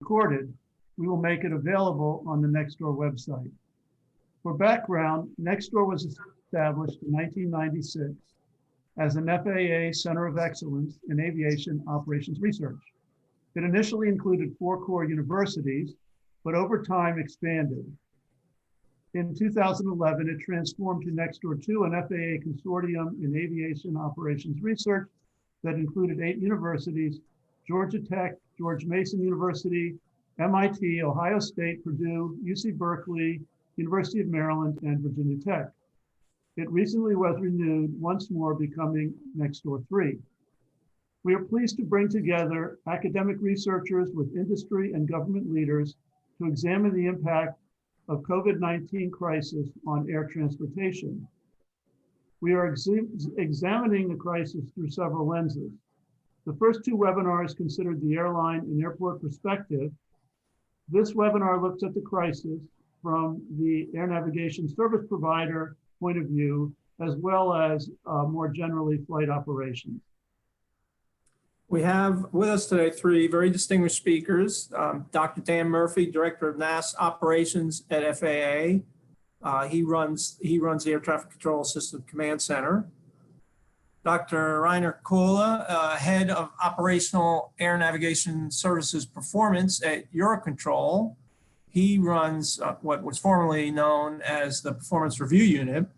recorded, we will make it available on the NEXTOR website. For background, NEXTOR was established in 1996 as an FAA Center of Excellence in Aviation Operations Research. It initially included 4 core universities, but over time expanded. In 2011, it transformed to NEXTOR II, an FAA consortium in aviation operations research that included 8 universities: Georgia Tech, George Mason University, MIT, Ohio State, Purdue, UC Berkeley, University of Maryland, and Virginia Tech. It recently was renewed once more, becoming NEXTOR III. We are pleased to bring together academic researchers with industry and government leaders to examine the impact of COVID-19 crisis on air transportation. We are examining the crisis through several lenses. The first 2 webinars considered the airline and airport perspective. This webinar looks at the crisis from the air navigation service provider point of view, as well as more generally flight operations. We have with us today 3 very distinguished speakers. Dr. Dan Murphy, Director of NAS Operations at FAA. He runs the Air Traffic Control System Command Center. Dr. Rainer Kohle, Head of Operational Air Navigation Services Performance at EURCONTROL. He runs what was formerly known as the Performance Review Unit.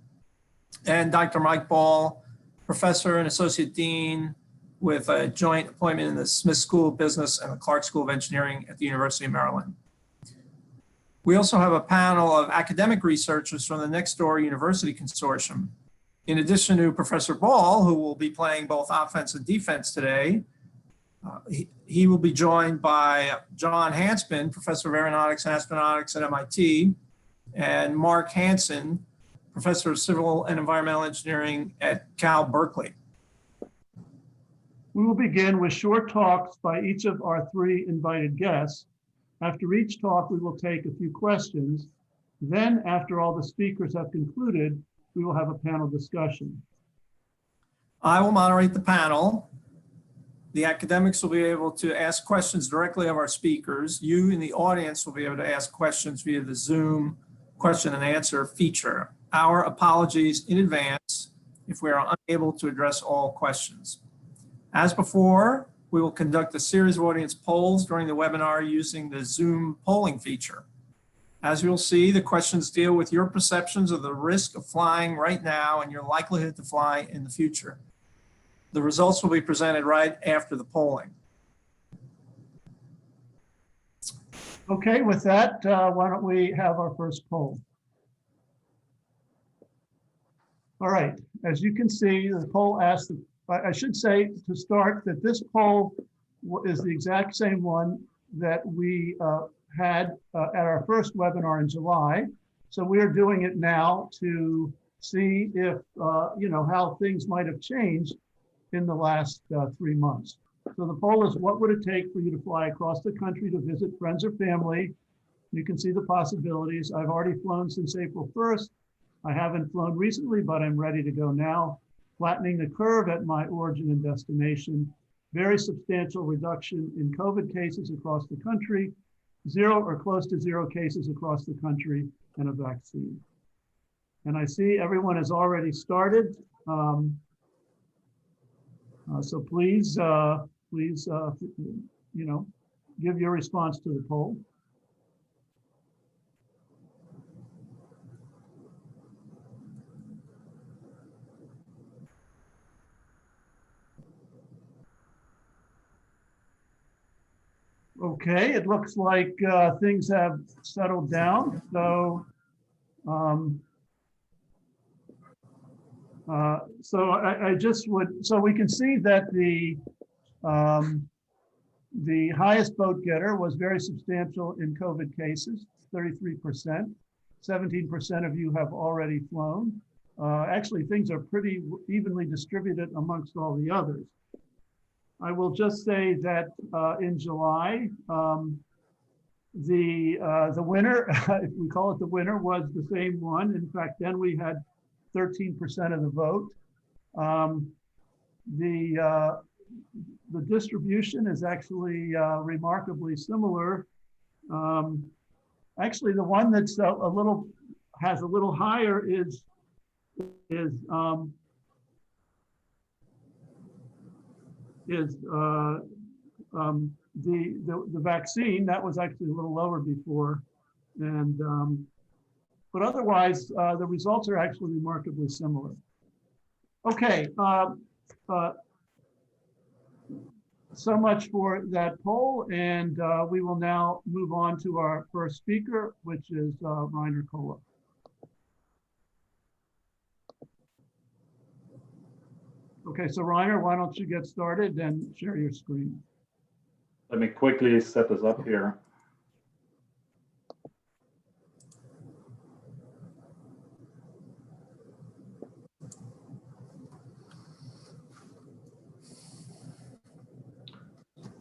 And Dr. Mike Ball, Professor and Associate Dean with a joint appointment in the Smith School of Business and the Clark School of Engineering at the University of Maryland. We also have a panel of academic researchers from the NEXTOR University Consortium. In addition to Professor Ball, who will be playing both offense and defense today, he will be joined by John Hansman, Professor of Aeronautics and Astronautics at MIT, and Mark Hansen, Professor of Civil and Environmental Engineering at Cal Berkeley. We will begin with short talks by each of our 3 invited guests. After each talk, we will take a few questions. Then, after all the speakers have concluded, we will have a panel discussion. I will moderate the panel. The academics will be able to ask questions directly of our speakers. You in the audience will be able to ask questions via the Zoom question and answer feature. Our apologies in advance if we are unable to address all questions. As before, we will conduct a series of audience polls during the webinar using the Zoom polling feature. As you'll see, the questions deal with your perceptions of the risk of flying right now and your likelihood to fly in the future. The results will be presented right after the polling. Okay, with that, why don't we have our first poll? All right, as you can see, the poll asks, I should say to start that this poll is the exact same one that we had at our first webinar in July. So we are doing it now to see if, how things might have changed in the last 3 months. So the poll is, what would it take for you to fly across the country to visit friends or family? You can see the possibilities. I've already flown since April 1st. I haven't flown recently, but I'm ready to go now. Flattening the curve at my origin and destination. Very substantial reduction in COVID cases across the country. 0 or close to 0 cases across the country, and a vaccine. And I see everyone has already started. So please, give your response to the poll. Okay, it looks like things have settled down. So, I just would, so we can see that the highest vote getter was very substantial in COVID cases, 33%. 17% of you have already flown. Actually, things are pretty evenly distributed amongst all the others. I will just say that in July, the winner, if we call it the winner, was the same one. In fact, then we had 13% of the vote. The distribution is actually remarkably similar Actually, the one that's has a little higher is is um, the vaccine. That was actually a little lower before, and but otherwise the results are actually remarkably similar. Okay, so much for that poll, and we will now move on to our first speaker, which is Rainer Kohler. Okay, so Rainer, why don't you get started and share your screen? Let me quickly set this up here.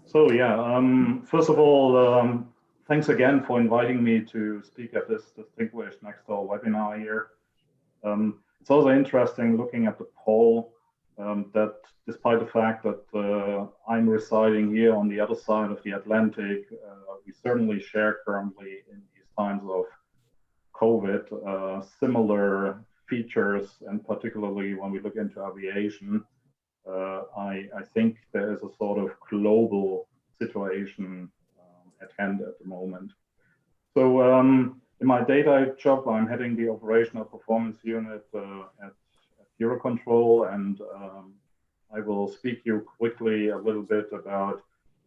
So yeah, first of all, thanks again for inviting me to speak at this distinguished NEXTOR webinar here. It's also interesting looking at the poll that despite the fact that I'm residing here on the other side of the Atlantic, we certainly share currently in these times of COVID similar features, and particularly when we look into aviation, I think there is a sort of global situation at hand at the moment. So in my day-to-day job, I'm heading the operational performance unit at EURCONTROL, and I will speak you quickly a little bit about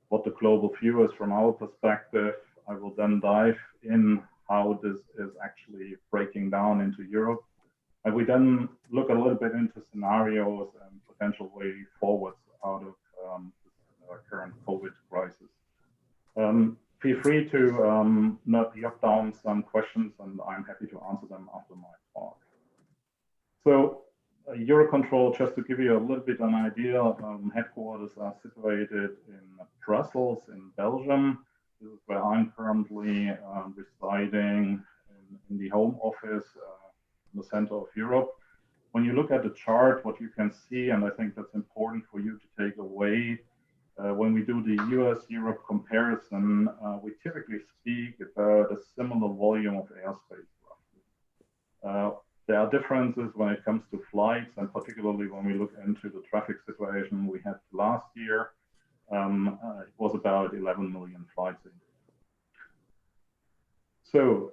what the global view is from our perspective. I will then dive in how this is actually breaking down into Europe. And we then look a little bit into scenarios and potential way forwards out of the current COVID crisis. Feel free to jot down some questions, and I'm happy to answer them after my talk. So EURCONTROL, just to give you a little bit of an idea, headquarters are situated in Brussels in Belgium. This is where I'm currently residing in the home office in the center of Europe. When you look at the chart, what you can see, and I think that's important for you to take away, when we do the US-Europe comparison, we typically speak about a similar volume of airspace, roughly. There are differences when it comes to flights, and particularly when we look into the traffic situation we had last year, it was about 11 million flights. So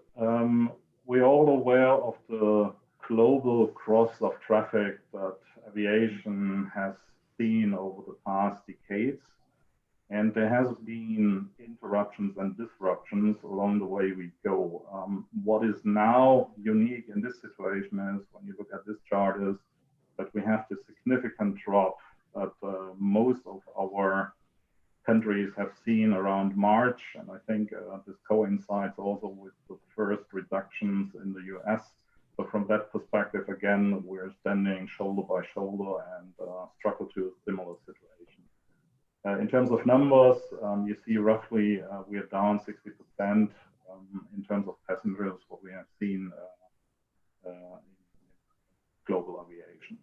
we're all aware of the global growth of traffic that aviation has seen over the past decades. And there has been interruptions and disruptions along the way we go. What is now unique in this situation is, when you look at this chart, is that we have this significant drop that most of our countries have seen around March. And I think this coincides also with the first reductions in the US. So from that perspective, again, we're standing shoulder by shoulder and struggle to a similar situation. In terms of numbers, you see roughly we are down 60% in terms of passengers, what we have seen in global aviation.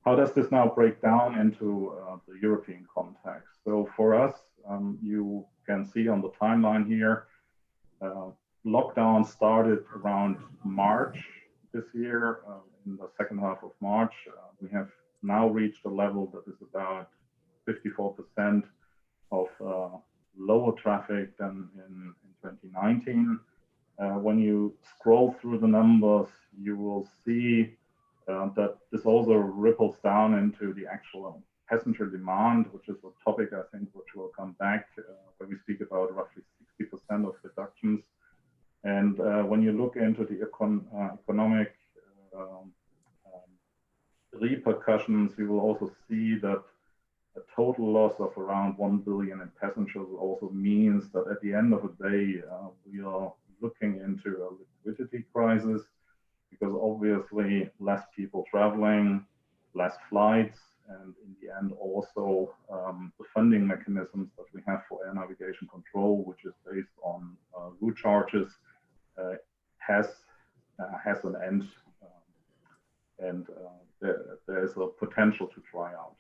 How does this now break down into the European context? So for us, you can see on the timeline here, lockdown started around March this year. In the second half of March, we have now reached a level that is about 54% of lower traffic than in 2019. When you scroll through the numbers, you will see that this also ripples down into the actual passenger demand, which is a topic I think which will come back when we speak about roughly 60% of reductions. And when you look into the economic repercussions, you will also see that a total loss of around 1 billion in passengers also means that at the end of the day, we are looking into a liquidity crisis, because obviously less people traveling, less flights, and in the end also the funding mechanisms that we have for air navigation control, which is based on route charges, has an end, and there is a potential to try out.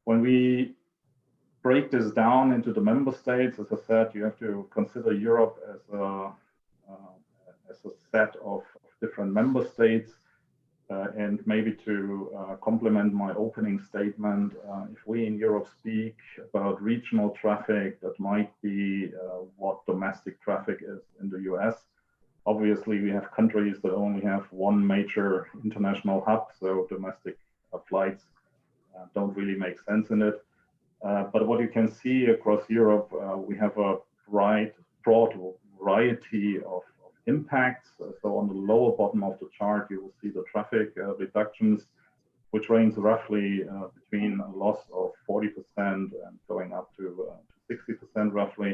When we break this down into the member states, as I said, you have to consider Europe as a set of different member states. And maybe to complement my opening statement, if we in Europe speak about regional traffic, that might be what domestic traffic is in the US. Obviously, we have countries that only have one major international hub, so domestic flights don't really make sense in it. But what you can see across Europe, we have a broad variety of impacts. So on the lower bottom of the chart, you will see the traffic reductions, which range roughly between a loss of 40% and going up to 60% roughly.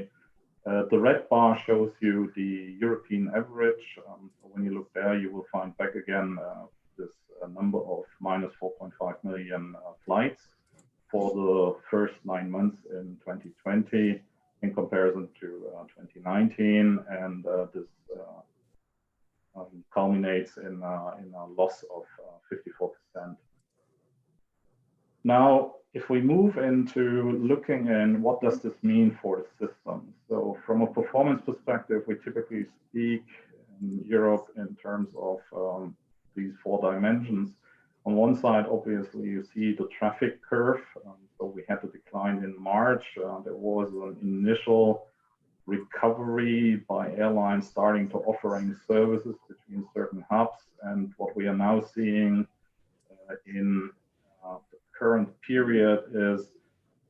The red bar shows you the European average. So when you look there, you will find back again this number of minus 4.5 million flights for the first 9 months in 2020 in comparison to 2019, and this culminates in a loss of 54%. Now, if we move into looking at what does this mean for the system? So from a performance perspective, we typically speak in Europe in terms of these 4 dimensions. On one side, obviously, you see the traffic curve. So we had a decline in March. There was an initial recovery by airlines starting to offering services between certain hubs. And what we are now seeing in the current period is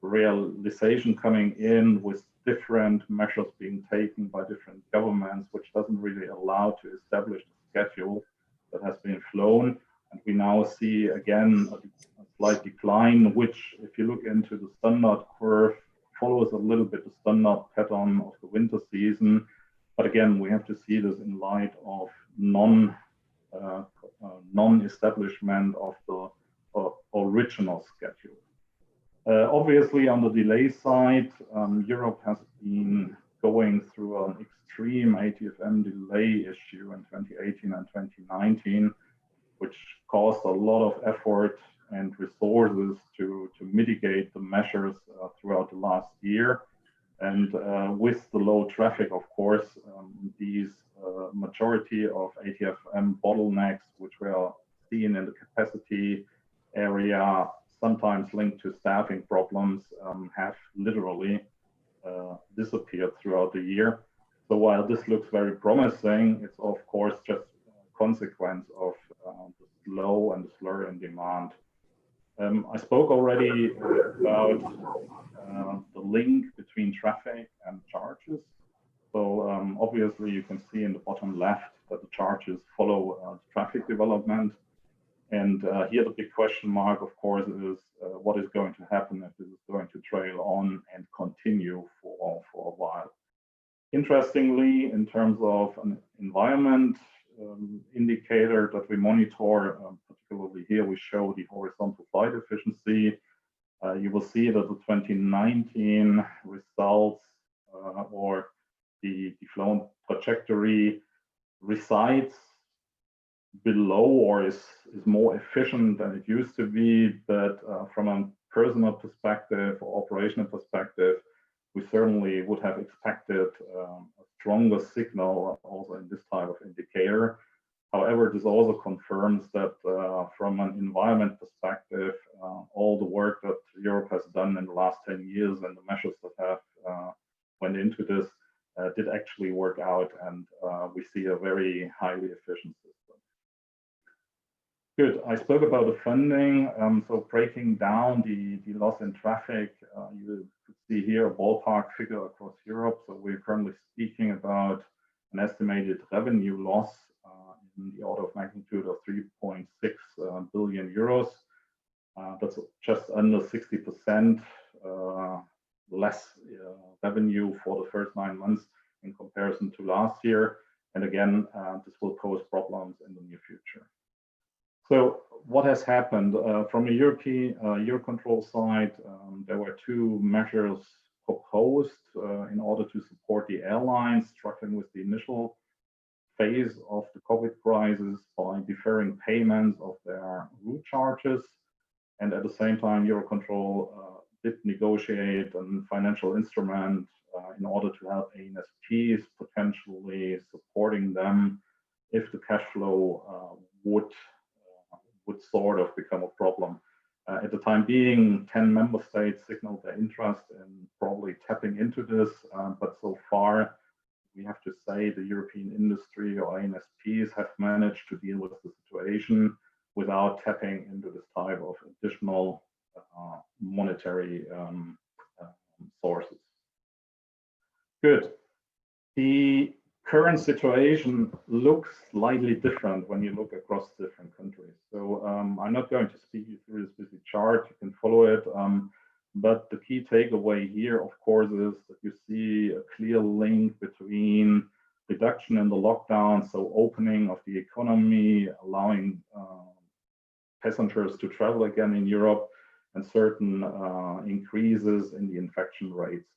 realization coming in with different measures being taken by different governments, which doesn't really allow to establish the schedule that has been flown. And we now see again a slight decline, which, if you look into the standard curve, follows a little bit the standard pattern of the winter season. But again, we have to see this in light of non-establishment of the original schedule. Obviously, on the delay side, Europe has been going through an extreme ATFM delay issue in 2018 and 2019, which caused a lot of effort and resources to mitigate the measures throughout the last year. And with the low traffic, of course, these majority of ATFM bottlenecks, which we are seeing in the capacity area, sometimes linked to staffing problems, have literally disappeared throughout the year. So while this looks very promising, it's of course just a consequence of the slow and the slur in demand. I spoke already about the link between traffic and charges. So obviously you can see in the bottom left that the charges follow the traffic development. And here the big question mark, of course, is what is going to happen if this is going to trail on and continue for a while. Interestingly, in terms of an environment indicator that we monitor, particularly here we show the horizontal flight efficiency. You will see that the 2019 results or the flown trajectory resides below or is more efficient than it used to be, but from a personal perspective or operational perspective, we certainly would have expected a stronger signal also in this type of indicator. However, this also confirms that from an environment perspective, all the work that Europe has done in the last 10 years and the measures that have went into this did actually work out, and we see a very highly efficient system. Good. I spoke about the funding. So breaking down the loss in traffic, you could see here a ballpark figure across Europe. So we're currently speaking about an estimated revenue loss in the order of magnitude of 3.6 billion euros. That's just under 60% less revenue for the first 9 months in comparison to last year. And again, this will pose problems in the near future. So what has happened from a European EURCONTROL side? There were 2 measures proposed in order to support the airlines struggling with the initial phase of the COVID crisis by deferring payments of their route charges. And at the same time, EURCONTROL did negotiate a financial instrument in order to help ANSPs, potentially supporting them if the cash flow would sort of become a problem. At the time being, 10 member states signaled their interest in probably tapping into this, but so far, we have to say the European industry or ANSPs have managed to deal with the situation without tapping into this type of additional monetary sources. Good. The current situation looks slightly different when you look across different countries. So I'm not going to speak you through this busy chart. You can follow it. But the key takeaway here, of course, is that you see a clear link between reduction in the lockdown, so opening of the economy, allowing passengers to travel again in Europe, and certain increases in the infection rates,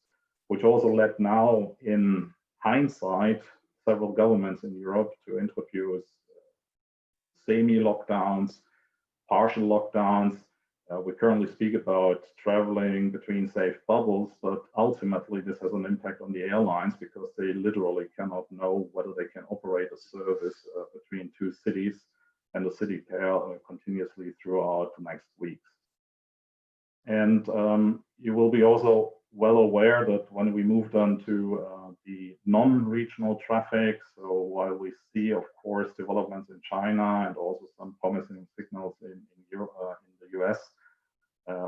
which also led now, in hindsight, several governments in Europe to introduce semi-lockdowns, partial lockdowns. We currently speak about traveling between safe bubbles, but ultimately this has an impact on the airlines because they literally cannot know whether they can operate a service between two cities and the city pair continuously throughout the next weeks. And you will be also well aware that when we moved on to the non-regional traffic, so while we see, of course, developments in China and also some promising signals in Europe, in the US,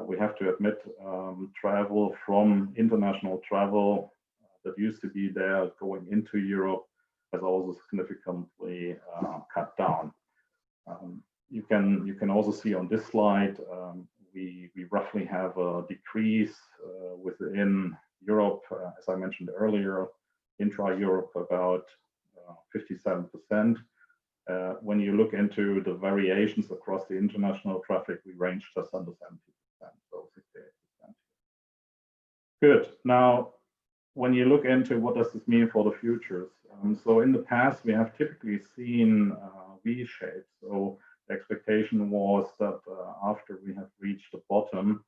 we have to admit travel from international travel that used to be there going into Europe has also significantly cut down. You can also see on this slide, we roughly have a decrease within Europe, as I mentioned earlier, intra-Europe about 57%. When you look into the variations across the international traffic, we range just under 70%, so 68%. Good. Now, when you look into what does this mean for the futures? So in the past, we have typically seen V shapes. So the expectation was that after we have reached the bottom,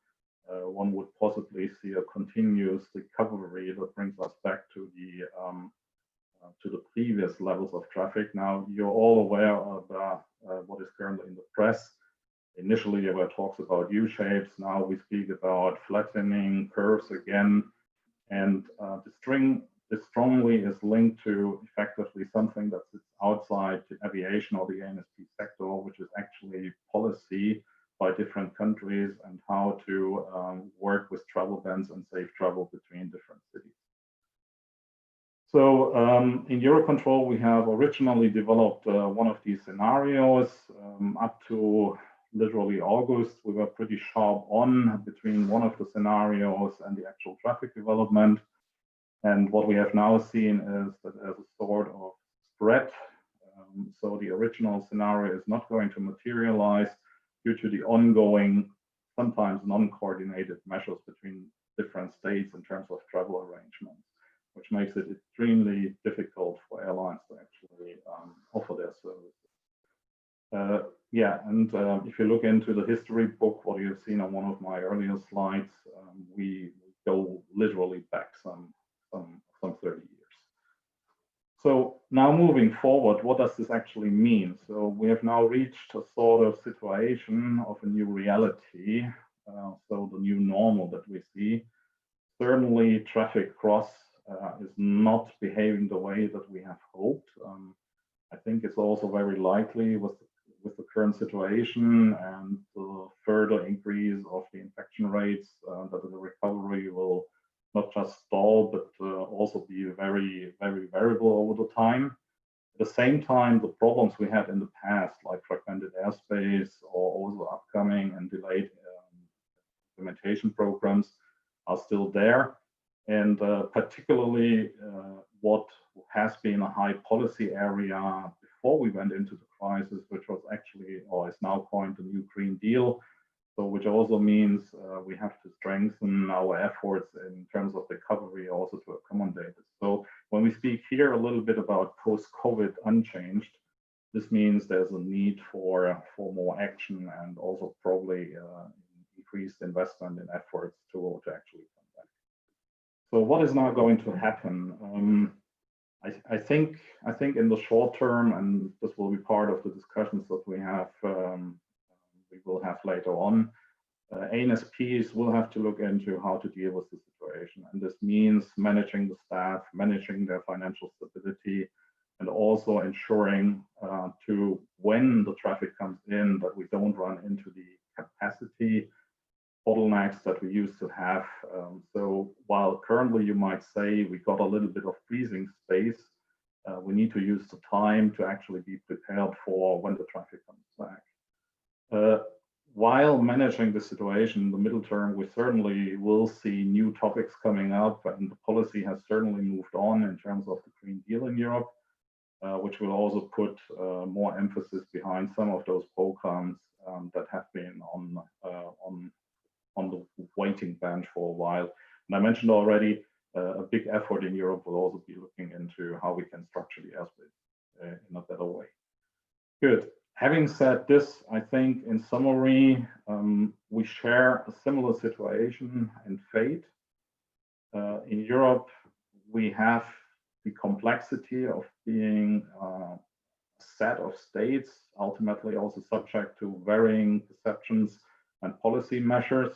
one would possibly see a continuous recovery that brings us back to the previous levels of traffic. Now, you're all aware of what is currently in the press. Initially, there were talks about U-shapes. Now we speak about flattening curves again. And this strongly is linked to effectively something that sits outside the aviation or the ANSP sector, which is actually policy by different countries and how to work with travel bans and safe travel between different cities. So in EUROCONTROL, we have originally developed one of these scenarios up to literally August. We were pretty sharp on between one of the scenarios and the actual traffic development. And what we have now seen is that as a sort of spread, so the original scenario is not going to materialize due to the ongoing, sometimes non-coordinated measures between different states in terms of travel arrangements, which makes it extremely difficult for airlines to actually offer their services. If you look into the history book, what you've seen on one of my earlier slides, we go literally back some 30 years. So now moving forward, what does this actually mean? So we have now reached a sort of situation of a new reality, so the new normal that we see. Certainly traffic cross is not behaving the way that we have hoped. I think it's also very likely with the current situation and the further increase of the infection rates that the recovery will not just stall, but also be very, very variable over the time. At the same time, the problems we had in the past, like fragmented airspace or also upcoming and delayed implementation programs, are still there. And particularly what has been a high policy area before we went into the crisis, which was actually, or is now coined the new Green Deal, so which also means we have to strengthen our efforts in terms of recovery also to accommodate it. So when we speak here a little bit about post-COVID unchanged, this means there's a need for more action and also probably increased investment in efforts to actually come back. So what is now going to happen? I think in the short term, and this will be part of the discussions that we will have later on, ANSPs will have to look into how to deal with the situation. And this means managing the staff, managing their financial stability, and also ensuring to when the traffic comes in that we don't run into the capacity bottlenecks that we used to have. So while currently you might say we got a little bit of breathing space, we need to use the time to actually be prepared for when the traffic comes back. While managing the situation in the middle term, we certainly will see new topics coming up, and the policy has certainly moved on in terms of the Green Deal in Europe, which will also put more emphasis behind some of those programs that have been on the waiting bench for a while. And I mentioned already, a big effort in Europe will also be looking into how we can structure the airspace in a better way. Good. Having said this, I think in summary, we share a similar situation and fate. In Europe, we have the complexity of being a set of states, ultimately also subject to varying perceptions and policy measures,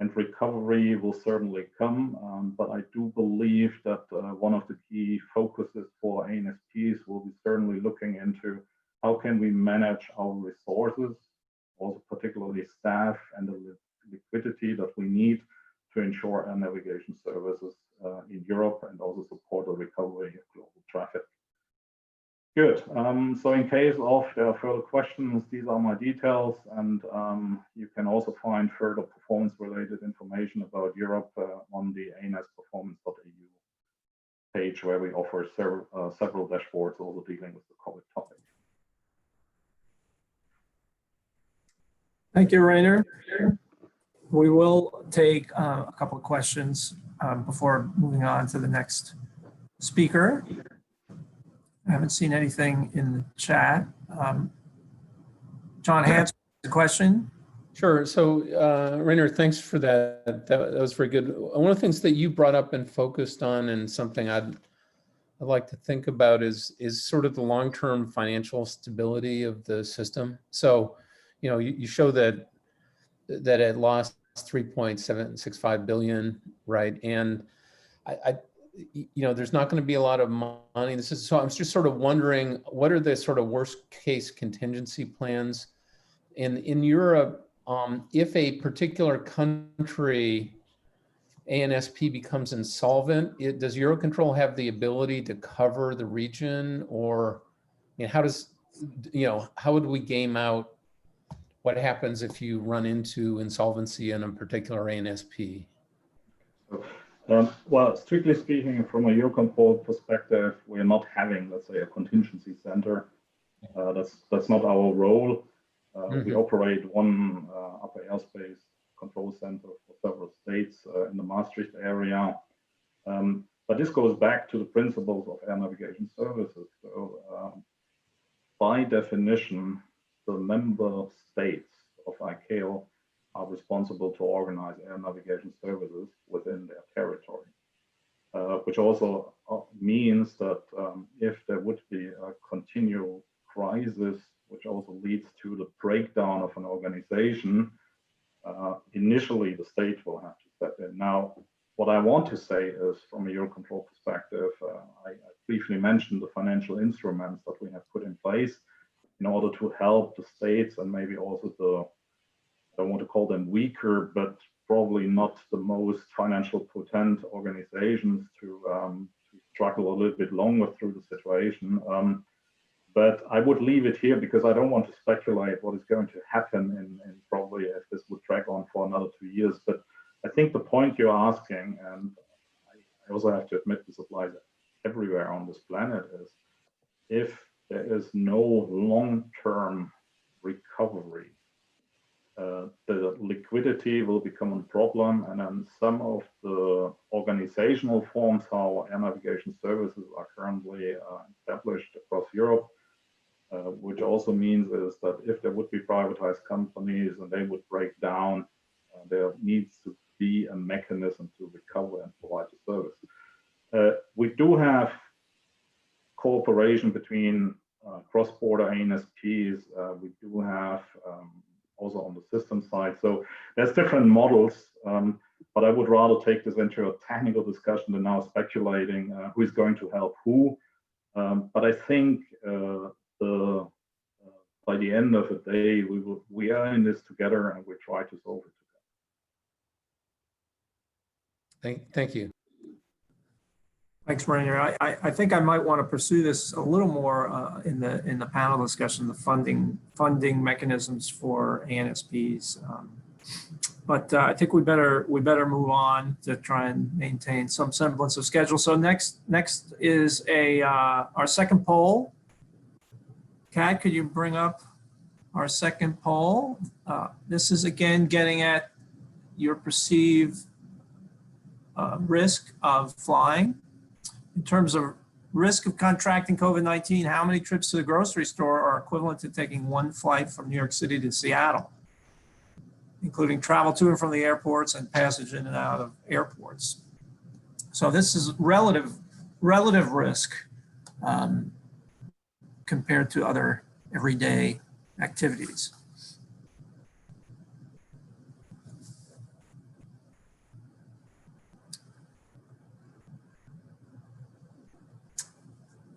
and recovery will certainly come. But I do believe that one of the key focuses for ANSPs will be certainly looking into how can we manage our resources, also particularly staff and the liquidity that we need to ensure air navigation services in Europe and also support the recovery of global traffic. Good. So in case of there are further questions, these are my details, and you can also find further performance-related information about Europe on the ansperformance.eu page, where we offer several dashboards also dealing with the COVID topic. Thank you, Rainer. We will take a couple of questions before moving on to the next speaker. I haven't seen anything in the chat. John Hans, the question. Sure. So, Rainer, thanks for that. That was very good. One of the things that you brought up and focused on, and something I'd like to think about, is sort of the long-term financial stability of the system. So, you know, you show that it lost 3.765 billion, right? And you know, there's not going to be a lot of money. So I'm just sort of wondering, what are the sort of worst case contingency plans in Europe if a particular country ANSP becomes insolvent? Does Eurocontrol have the ability to cover the region, or how would we game out what happens if you run into insolvency in a particular ANSP? Well, strictly speaking, from a Eurocontrol perspective, we're not having, let's say, a contingency center. That's not our role. We operate one upper airspace control center for several states in the Maastricht area. But this goes back to the principles of air navigation services. So, by definition, the member states of ICAO are responsible to organize air navigation services within their territory, which also means that if there would be a continual crisis, which also leads to the breakdown of an organization, initially the state will have to step in. Now, what I want to say is, from a Eurocontrol perspective, I briefly mentioned the financial instruments that we have put in place in order to help the states and maybe also I don't want to call them weaker, but probably not the most financial potent organizations to struggle a little bit longer through the situation. But I would leave it here because I don't want to speculate what is going to happen and probably if this would drag on for another 2 years. But I think the point you're asking, and I also have to admit this applies everywhere on this planet, is if there is no long-term recovery, the liquidity will become a problem, and then some of the organizational forms how air navigation services are currently established across Europe, which also means is that if there would be privatized companies and they would break down, There needs to be a mechanism to recover and provide the service. We do have cooperation between cross-border ANSPs. We do have also on the system side. So there's different models, but I would rather take this into a technical discussion than now speculating who is going to help who. But I think by the end of the day, we are in this together and we try to solve it together. Thank you. Thanks, Rainer. I think I might want to pursue this a little more in the panel discussion, the funding mechanisms for ANSPs. But I think we better move on to try and maintain some semblance of schedule. So next is our second poll. Kat, could you bring up our second poll? This is again getting at your perceived risk of flying. In terms of risk of contracting COVID-19, how many trips to the grocery store are equivalent to taking one flight from New York City to Seattle, including travel to and from the airports and passage in and out of airports? So this is relative risk compared to other everyday activities.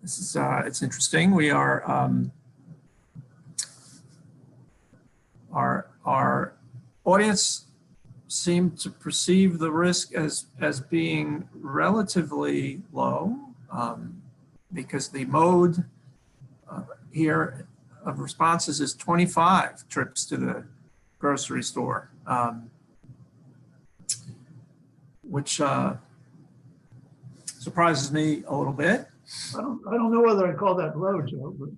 This is it's interesting. We are our audience seem to perceive the risk as being relatively low because the mode here of responses is 25 trips to the grocery store, which surprises me a little bit. I don't know whether I call that low, Joe, but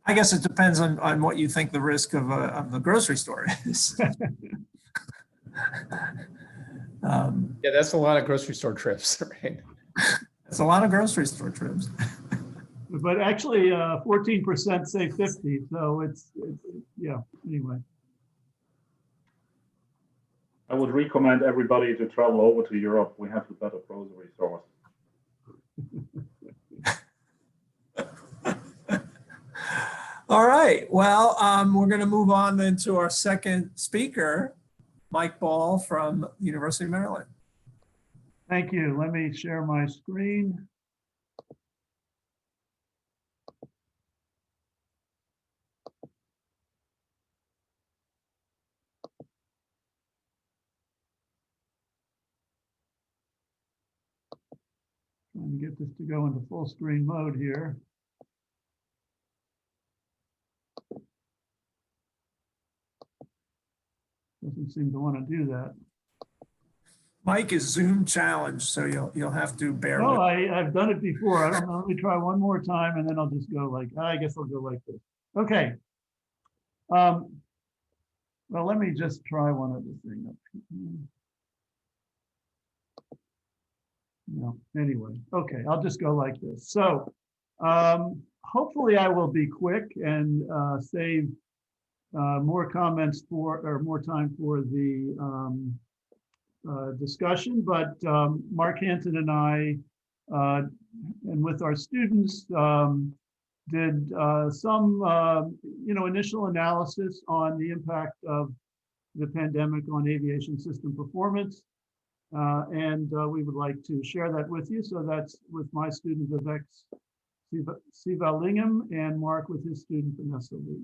I guess it depends on what you think the risk of the grocery store is. Yeah, that's a lot of grocery store trips, right? It's a lot of grocery store trips. but actually 14% say 50, so it's yeah, anyway. I would recommend everybody to travel over to Europe. We have the better grocery stores. All right, well, we're going to move on then to our second speaker, Mike Ball from the University of Maryland. Thank you. Let me share my screen. Trying to get this to go into full screen mode here. Doesn't seem to want to do that. Mike is Zoom challenged, so you'll have to bear with. No, I've done it before. I don't know. Let me try one more time, and then I'll just go like, I guess I'll go like this. Okay. Well, let me just try one other thing up here. No, anyway, okay, I'll just go like this. So hopefully I will be quick and save more comments or more time for the discussion, but Mark Hanton and I, and with our students, did some initial analysis on the impact of the pandemic on aviation system performance. And we would like to share that with you. So that's with my student Vivek Sivalingam and Mark with his student Vanessa Lee.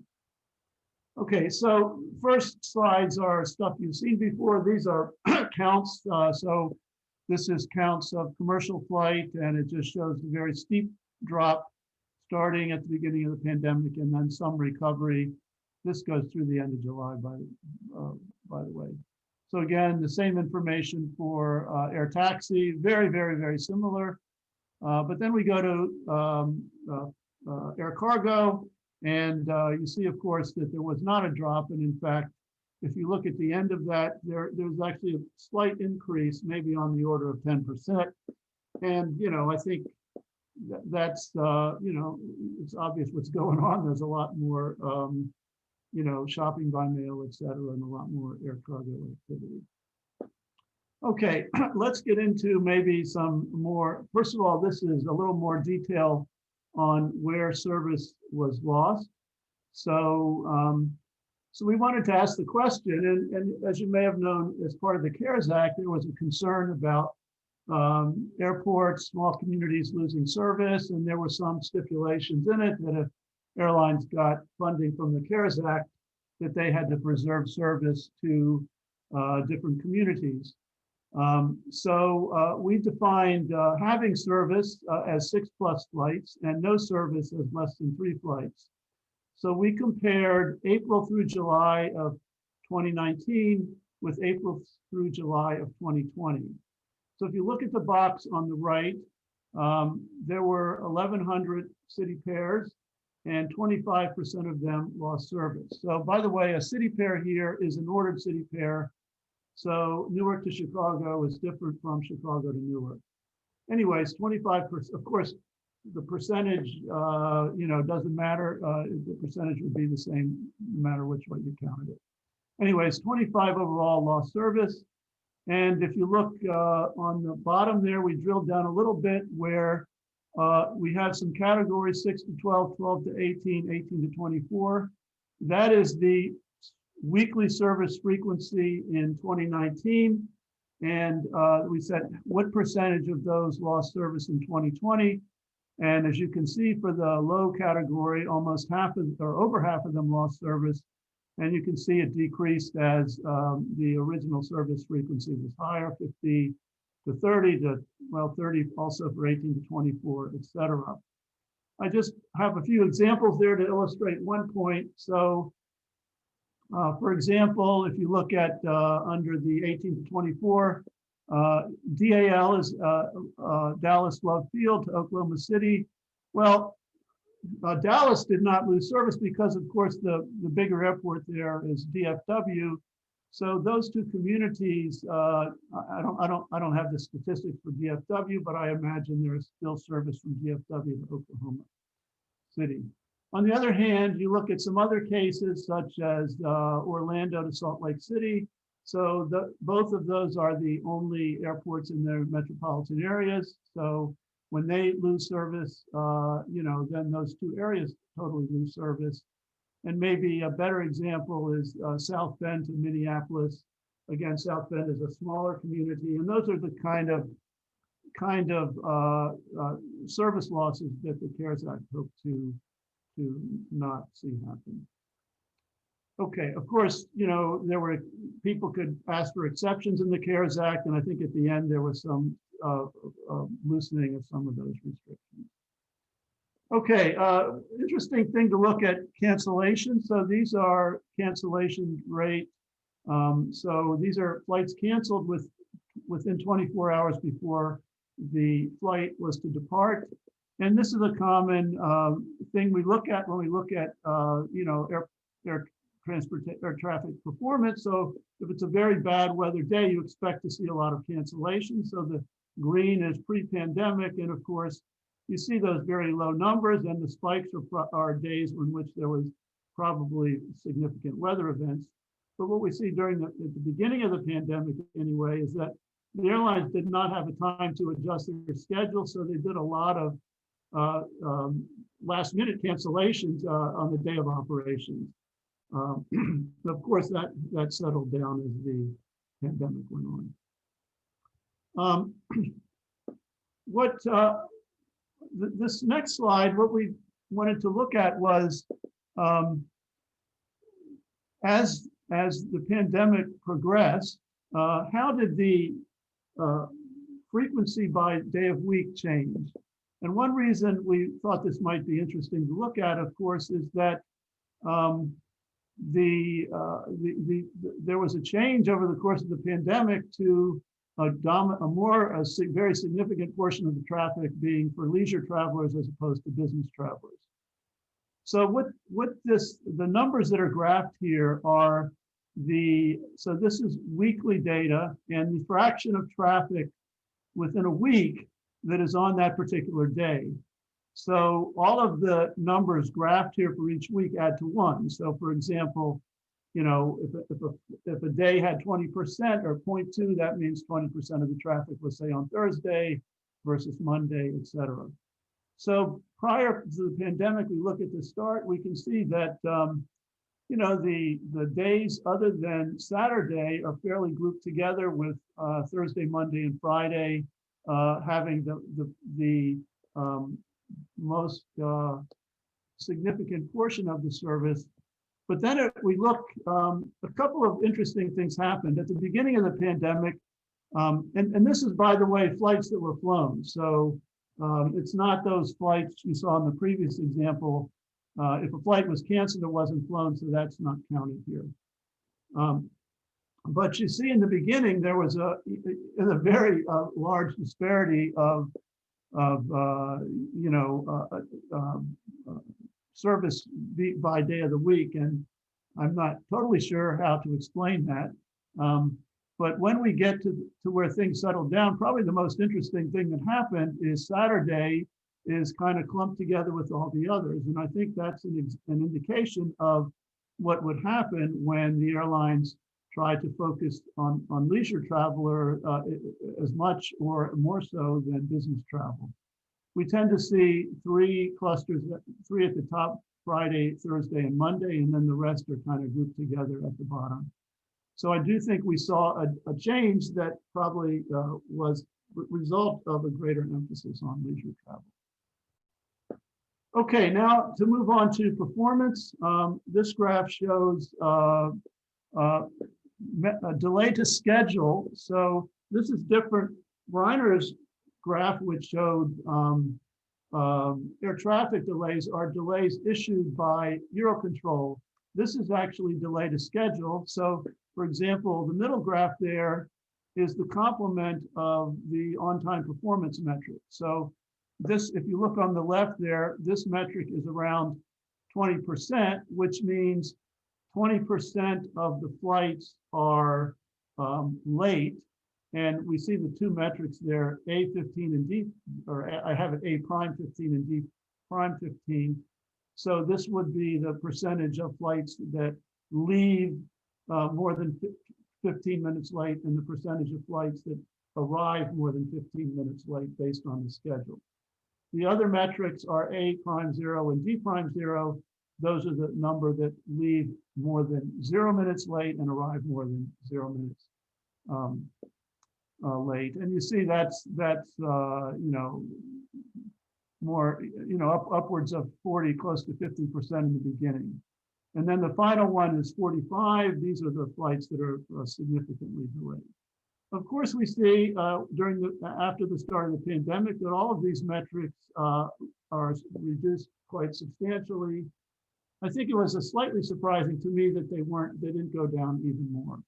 Okay, so first slides are stuff you've seen before. These are counts. So this is counts of commercial flight, and it just shows a very steep drop starting at the beginning of the pandemic and then some recovery. This goes through the end of July, by the way. So again, the same information for air taxi, very, very, very similar. But then we go to air cargo, and you see, of course, that there was not a drop. And in fact, if you look at the end of that, there's actually a slight increase, maybe on the order of 10%. And, I think that's, it's obvious what's going on. There's a lot more shopping by mail, et cetera, and a lot more air cargo activity. Okay, let's get into maybe some more. First of all, this is a little more detail on where service was lost. So, so we wanted to ask the question, and as you may have known, as part of the CARES Act, there was a concern about airports, small communities losing service, and there were some stipulations in it that if airlines got funding from the CARES Act, that they had to preserve service to different communities. So we defined having service as 6+ flights and no service as less than 3 flights. So we compared April through July of 2019 with April through July of 2020. So if you look at the box on the right, there were 1,100 city pairs and 25% of them lost service. So by the way, a city pair here is an ordered city pair. So Newark to Chicago is different from Chicago to Newark. Anyways, 25%, of course, the percentage, doesn't matter. The percentage would be the same no matter which way you counted it. Anyways, 25 overall lost service. And if you look on the bottom there, we drilled down a little bit where we have some categories, 6 to 12, 12 to 18, 18 to 24. That is the weekly service frequency in 2019. And we said, what percentage of those lost service in 2020? And as you can see for the low category, almost half of, or over half of them lost service. And you can see it decreased as the original service frequency was higher, 50 to 30 to, well, 30 also for 18 to 24, et cetera. I just have a few examples there to illustrate one point. So, for example, if you look at under the 18 to 24, DAL is Dallas Love Field to Oklahoma City. Well, Dallas did not lose service because, of course, the bigger airport there is DFW. So those two communities, I don't have the statistics for DFW, but I imagine there's still service from DFW to Oklahoma City. On the other hand, you look at some other cases such as Orlando to Salt Lake City. So both of those are the only airports in their metropolitan areas. So when they lose service, then those two areas totally lose service. And maybe a better example is South Bend to Minneapolis. Again, South Bend is a smaller community, and those are the kind of service losses that the CARES Act hoped to not see happen. Okay, of course, there were people could ask for exceptions in the CARES Act, and I think at the end there was some loosening of some of those restrictions. Okay, interesting thing to look at cancellation. So these are cancellation rate. So these are flights canceled within 24 hours before the flight was to depart. And this is a common thing we look at when we look at air traffic performance. So if it's a very bad weather day, you expect to see a lot of cancellations. So the green is pre-pandemic, and of course, you see those very low numbers, and the spikes are days in which there was probably significant weather events. But what we see at the beginning of the pandemic anyway, is that the airlines did not have a time to adjust their schedule, so they did a lot of last minute cancellations on the day of operations. Of course, that settled down as the pandemic went on. This next slide, what we wanted to look at was as the pandemic progressed, how did the frequency by day of week change? And one reason we thought this might be interesting to look at, of course, is that there was a change over the course of the pandemic to a very significant portion of the traffic being for leisure travelers as opposed to business travelers. So the numbers that are graphed here are so this is weekly data, and the fraction of traffic within a week that is on that particular day. So all of the numbers graphed here for each week add to 1. So for example, you know, if a day had 20% or 0.2, that means 20% of the traffic was, say, on Thursday versus Monday, et cetera. So prior to the pandemic, we look at the start, we can see that, you know, the days other than Saturday are fairly grouped together with Thursday, Monday, and Friday having the most significant portion of the service. But then we look, a couple of interesting things happened at the beginning of the pandemic. And this is, by the way, flights that were flown. So it's not those flights you saw in the previous example. If a flight was canceled, it wasn't flown, so that's not counted here. But you see in the beginning, there was a very large disparity of you know, service by day of the week. And I'm not totally sure how to explain that. But when we get to where things settle down, probably the most interesting thing that happened is Saturday is kind of clumped together with all the others. And I think that's an indication of what would happen when the airlines try to focus on leisure traveler as much or more so than business travel. We tend to see 3 clusters, 3 at the top, Friday, Thursday, and Monday, and then the rest are kind of grouped together at the bottom. So I do think we saw a change that probably was a result of a greater emphasis on leisure travel. Okay, now to move on to performance. This graph shows a delay to schedule. So this is different. Reiner's graph, which showed air traffic delays, are delays issued by EUROCONTROL. This is actually delay to schedule. So for example, the middle graph there is the complement of the on-time performance metric. So this, if you look on the left there, this metric is around 20%, which means 20% of the flights are late. And we see the 2 metrics there, A15 and D, or I have it A prime 15 and D prime 15. So this would be the percentage of flights that leave more than 15 minutes late, and the percentage of flights that arrive more than 15 minutes late based on the schedule. The other metrics are A prime 0 and D prime 0. Those are the number that leave more than 0 minutes late and arrive more than 0 minutes late. And you see that's you know, more, you know, upwards of 40, close to 50% in the beginning. And then the final one is 45. These are the flights that are significantly delayed. Of course, we see after the start of the pandemic that all of these metrics are reduced quite substantially. I think it was slightly surprising to me that they didn't go down even more.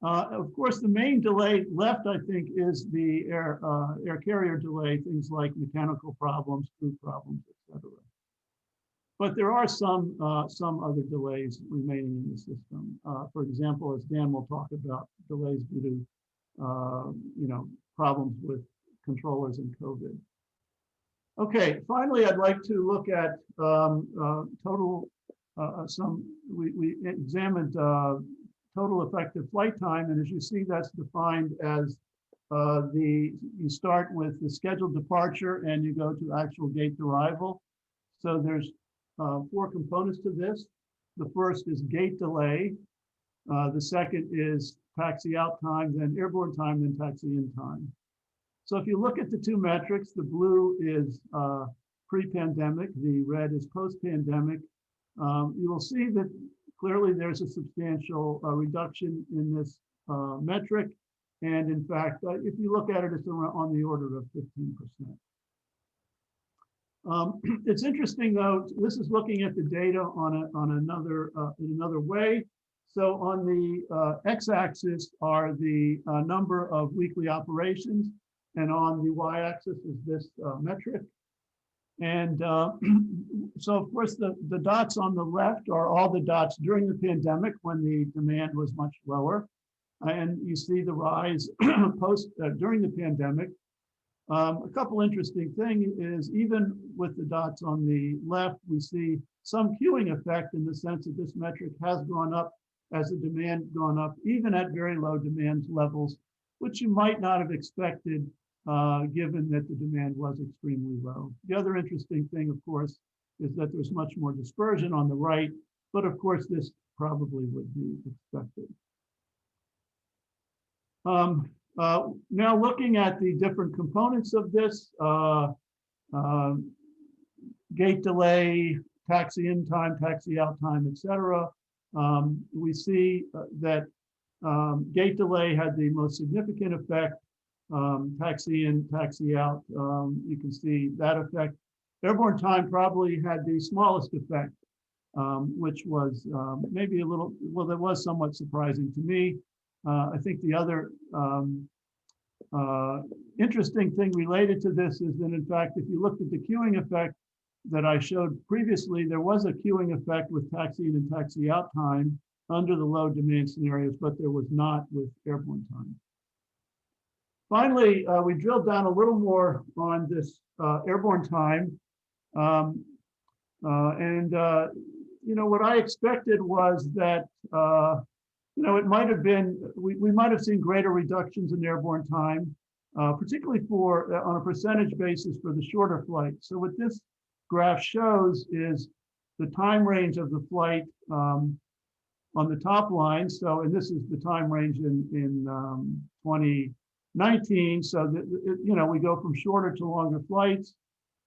Of course, the main delay left, I think, is the air carrier delay, things like mechanical problems, crew problems, etc. But there are some other delays remaining in the system. For example, as Dan will talk about, delays due to you know, problems with controllers and COVID. Okay, finally, I'd like to look at total. We examined total effective flight time, and as you see, that's defined as you start with the scheduled departure and you go to actual gate arrival. So there's 4 components to this. The first is gate delay. The second is taxi out time, then airborne time, then taxi in time. So if you look at the 2 metrics, the blue is pre-pandemic, the red is post-pandemic. You will see that clearly there's a substantial reduction in this metric. And in fact, if you look at it, it's on the order of 15%. It's interesting though, this is looking at the data on another way. So on the x-axis are the number of weekly operations, and on the y-axis is this metric. And so of course the dots on the left are all the dots during the pandemic when the demand was much lower. And you see the rise during the pandemic. A couple interesting things is even with the dots on the left, we see some queuing effect in the sense that this metric has gone up as the demand gone up, even at very low demand levels, which you might not have expected given that the demand was extremely low. The other interesting thing, of course, is that there's much more dispersion on the right, but of course this probably would be expected. Now looking at the different components of this, gate delay, taxi in time, taxi out time, etc. We see that gate delay had the most significant effect. Taxi in, taxi out, you can see that effect. Airborne time probably had the smallest effect, which was maybe a little, well, that was somewhat surprising to me. I think the other interesting thing related to this is that, in fact, if you looked at the queuing effect that I showed previously, there was a queuing effect with taxi in and taxi out time under the low demand scenarios, but there was not with airborne time. Finally, we drilled down a little more on this airborne time. You know, what I expected was that, you know, it might have been, we might have seen greater reductions in airborne time, particularly for on a percentage basis for the shorter flights. So what this graph shows is the time range of the flight on the top line. So, and this is the time range in 2019. So, you know, we go from shorter to longer flights,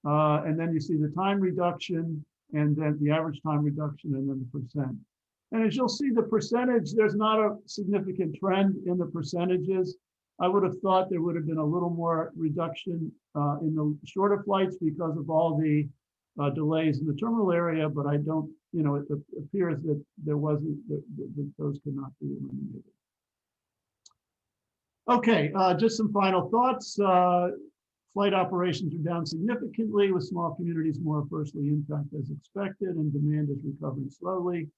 and then you see the time reduction, and then the average time reduction, and then the percent. And as you'll see, the percentage, there's not a significant trend in the percentages. I would have thought there would have been a little more reduction in the shorter flights because of all the delays in the terminal area, but I don't, you know, it appears that there wasn't, that those could not be eliminated. Okay, just some final thoughts. Flight operations are down significantly with small communities more adversely impacted as expected, and demand is recovering slowly.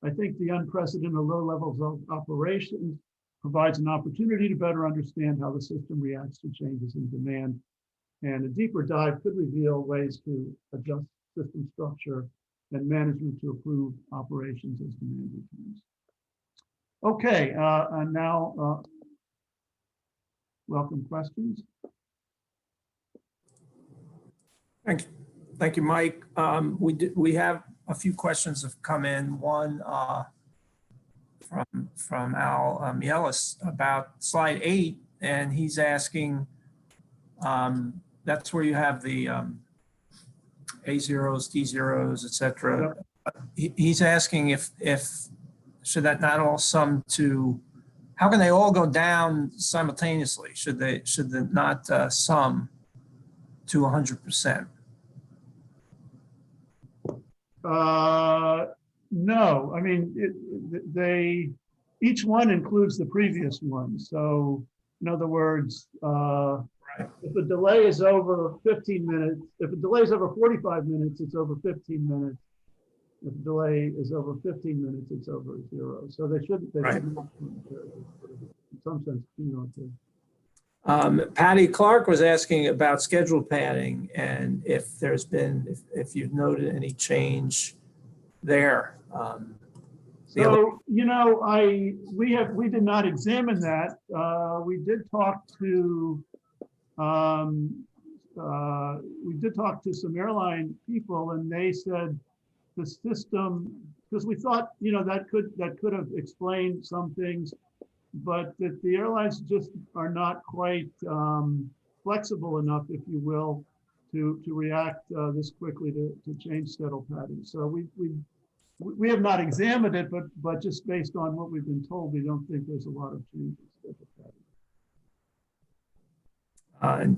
I think the unprecedented low levels of operations provides an opportunity to better understand how the system reacts to changes in demand. And a deeper dive could reveal ways to adjust system structure and management to improve operations as demand returns. Okay, and now welcome questions. Thank you, Mike. We have a few questions have come in. One from Al Mielis about slide 8, and he's asking, that's where you have the A0s, D0s, etc. Yep. He's asking if should that not all sum to, how can they all go down simultaneously? Should they not sum to 100%? No, I mean, each one includes the previous one. So in other words, if a delay is over 15 minutes, if a delay is over 45 minutes, it's over 15 minutes. If a delay is over 15 minutes, it's over 0. So they shouldn't, in some sense, cumulative. Patty Clark was asking about schedule padding and if there's been, if you've noted any change there. So, you know, we did not examine that. We did talk to some airline people, and they said the system, because we thought, you know, that could have explained some things, but that the airlines just are not quite flexible enough, if you will, to react this quickly to change schedule patterns. So we have not examined it, but just based on what we've been told, we don't think there's a lot of change in schedule patterns. And